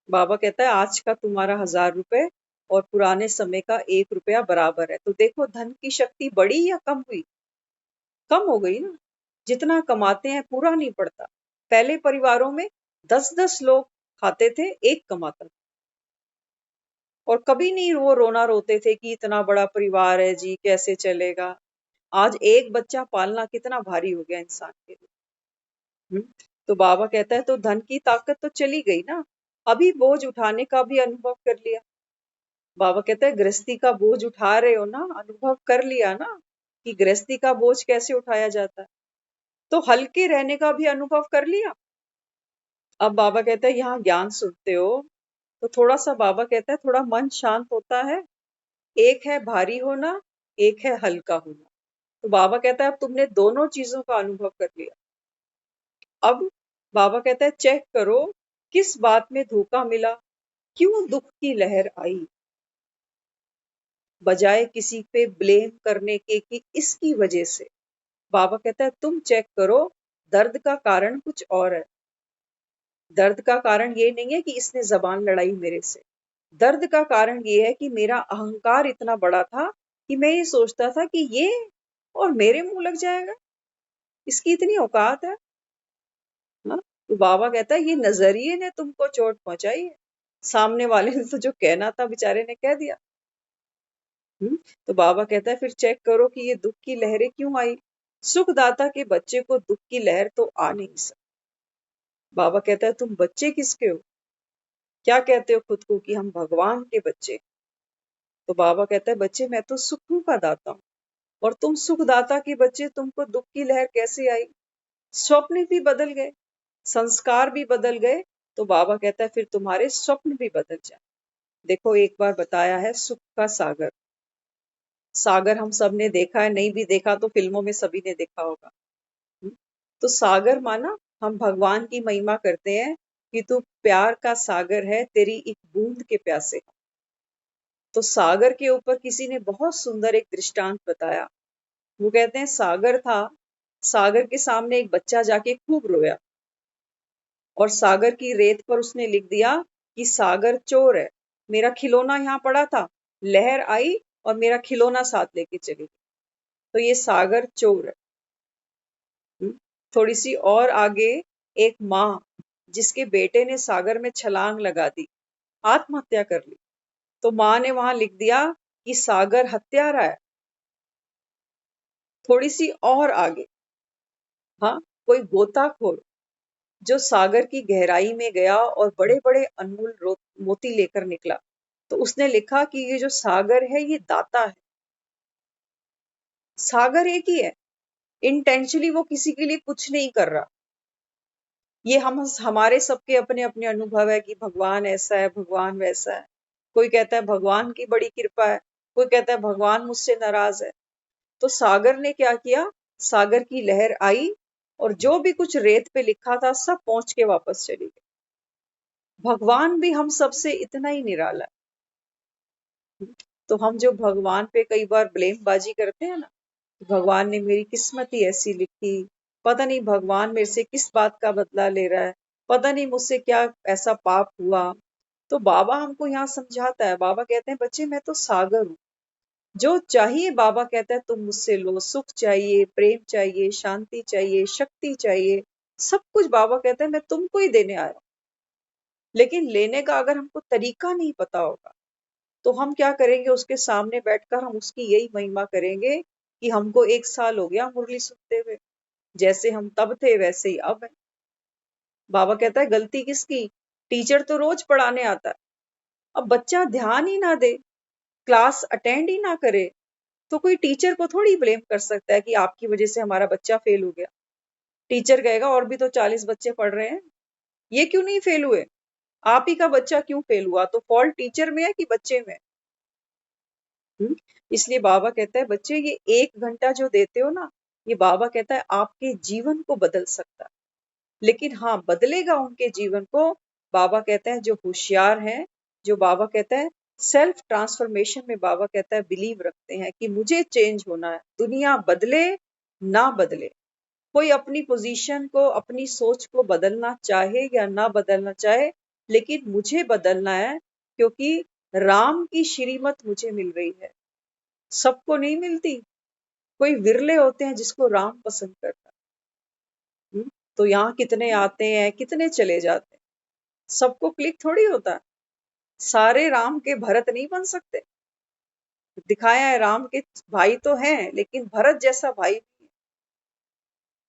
बाबा कहता है आज का तुम्हारा 1000 रुपए और पुराने समय का 1 रुपया बराबर है। तो देखो धन की शक्ति बढ़ी या कम हुई? कम हो गई ना। जितना कमाते हैं पूरा नहीं पड़ता। पहले परिवारों में 10-10 लोग खाते थे, एक कमाता था, और कभी नहीं वो रोना रोते थे कि इतना बड़ा परिवार है जी, कैसे चलेगा। आज एक बच्चा पालना कितना भारी हो गया इंसान के लिए। तो बाबा कहता है तो धन की ताकत तो चली गई ना। अभी बोझ उठाने का भी अनुभव कर लिया। बाबा कहते हैं गृहस्थी का बोझ उठा रहे हो ना, अनुभव कर लिया ना कि गृहस्थी का बोझ कैसे उठाया जाता है, तो हल्के रहने का भी अनुभव कर लिया। अब बाबा कहते हैं यहाँ ज्ञान सुनते हो तो थोड़ा सा, बाबा कहता है थोड़ा मन शांत होता है। एक है भारी होना, एक है हल्का होना। तो बाबा कहता है अब तुमने दोनों चीजों का अनुभव कर लिया। अब बाबा कहता है चेक करो किस बात में धोखा मिला, क्यों दुख की लहर आई, बजाय किसी पे ब्लेम करने के कि इसकी वजह से। बाबा कहता है तुम चेक करो, दर्द का कारण कुछ और है। दर्द का कारण ये नहीं है कि इसने जबान लड़ाई मेरे से। दर्द का कारण ये है कि मेरा अहंकार इतना बड़ा था कि मैं ये सोचता था कि ये और मेरे मुंह लग जाएगा, इसकी इतनी औकात है ना। तो बाबा कहता है ये नजरिए ने तुमको चोट पहुंचाई है, सामने वाले ने तो जो कहना था बेचारे ने कह दिया। तो बाबा कहता है फिर चेक करो कि ये दुख की लहरें क्यों आई। सुखदाता के बच्चे को दुख की लहर तो आ नहीं सकती। बाबा कहता है तुम बच्चे किसके हो, क्या कहते हो खुद को कि हम भगवान के बच्चे। तो बाबा कहता है बच्चे मैं तो सुखों का दाता हूँ, और तुम सुखदाता के बच्चे, तुमको दुख की लहर कैसे आई। स्वप्न भी बदल गए, संस्कार भी बदल गए, तो बाबा कहता है फिर तुम्हारे स्वप्न भी बदल जाए। देखो एक बार बताया है सुख का सागर। सागर हम सब ने देखा है, नहीं भी देखा तो फिल्मों में सभी ने देखा होगा। तो सागर माना हम भगवान की महिमा करते हैं कि तू प्यार का सागर है, तेरी एक बूंद के प्यासे। तो सागर के ऊपर किसी ने बहुत सुंदर एक दृष्टांत बताया। वो कहते हैं सागर था, सागर के सामने एक बच्चा जाके खूब रोया, और सागर की रेत पर उसने लिख दिया कि सागर चोर है, मेरा खिलौना यहाँ पड़ा था, लहर आई और मेरा खिलौना साथ लेके चली गई, तो ये सागर चोर है। थोड़ी सी और आगे एक माँ जिसके बेटे ने सागर में छलांग लगा दी, आत्महत्या कर ली, तो माँ ने वहां लिख दिया कि सागर हत्यारा है। थोड़ी सी और आगे, हाँ, कोई गोताखोर जो सागर की गहराई में गया और बड़े बड़े अनमोल मोती लेकर निकला, तो उसने लिखा कि ये जो सागर है ये दाता है। सागर एक ही है, इंटेंशनली वो किसी के लिए कुछ नहीं कर रहा। ये हमारे सबके अपने अपने अनुभव है कि भगवान ऐसा है, भगवान वैसा है। कोई कहता है भगवान की बड़ी कृपा है, कोई कहता है भगवान मुझसे नाराज है। तो सागर ने क्या किया, सागर की लहर आई और जो भी कुछ रेत पे लिखा था सब पहुंच के वापस चली गई। भगवान भी हम सबसे इतना ही निराला है। तो हम जो भगवान पे कई बार ब्लेमबाजी करते हैं ना, भगवान ने मेरी किस्मत ही ऐसी लिखी, पता नहीं भगवान मेरे से किस बात का बदला ले रहा है, पता नहीं मुझसे क्या ऐसा पाप हुआ। तो बाबा हमको यहाँ समझाता है, बाबा कहते हैं बच्चे मैं तो सागर हूँ, जो चाहिए बाबा कहता है तुम मुझसे लो। सुख चाहिए, प्रेम चाहिए, शांति चाहिए, शक्ति चाहिए, सब कुछ बाबा कहता है मैं तुमको ही देने आया हूं। लेकिन लेने का अगर हमको तरीका नहीं पता होगा तो हम क्या करेंगे, उसके सामने बैठकर हम उसकी यही महिमा करेंगे कि हमको 1 साल हो गया मुरली सुनते हुए, जैसे हम तब थे वैसे ही अब है। बाबा कहता है गलती किसकी, टीचर तो रोज पढ़ाने आता है, अब बच्चा ध्यान ही ना दे, क्लास अटेंड ही ना करे, तो कोई टीचर को थोड़ी ब्लेम कर सकता है कि आपकी वजह से हमारा बच्चा फेल हो गया। टीचर कहेगा और भी तो 40 बच्चे पढ़ रहे हैं, ये क्यों नहीं फेल हुए, आप ही का बच्चा क्यों फेल हुआ। तो फॉल्ट टीचर में है कि बच्चे में। इसलिए बाबा कहता है बच्चे ये 1 घंटा जो देते हो ना, ये बाबा कहता है आपके जीवन को बदल सकता है। लेकिन हाँ, बदलेगा उनके जीवन को, बाबा कहता है जो होशियार हैं, जो बाबा कहता है सेल्फ ट्रांसफॉर्मेशन में, बाबा कहता है बिलीव रखते हैं कि मुझे चेंज होना है, दुनिया बदले ना बदले, कोई अपनी पोजीशन को, अपनी सोच को बदलना चाहे या ना बदलना चाहे, लेकिन मुझे बदलना है, क्योंकि राम की श्रीमत मुझे मिल रही है। सबको नहीं मिलती, कोई विरले होते हैं जिसको राम पसंद करता है। तो यहाँ कितने आते हैं, कितने चले जाते हैं, सबको क्लिक थोड़ी होता है। सारे राम के भरत नहीं बन सकते। दिखाया है राम के भाई तो हैं, लेकिन भरत जैसा भाई नहीं है।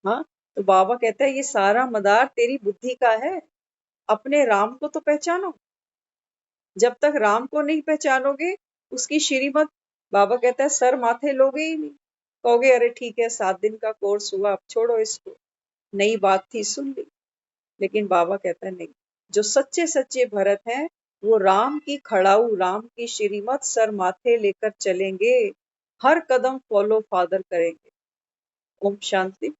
हाँ, तो बाबा कहता है ये सारा मदार तेरी बुद्धि का है, अपने राम को तो पहचानो। जब तक राम को नहीं पहचानोगे, उसकी श्रीमत, बाबा कहता है सर माथे लोगे ही नहीं। कहोगे अरे ठीक है 7 दिन का कोर्स हुआ, अब छोड़ो इसको, नई बात थी सुन ली। लेकिन बाबा कहता है नहीं, जो सच्चे सच्चे भरत हैं वो राम की खड़ाऊ, राम की श्रीमत सर माथे लेकर चलेंगे, हर कदम फॉलो फादर करेंगे। ओम शांति।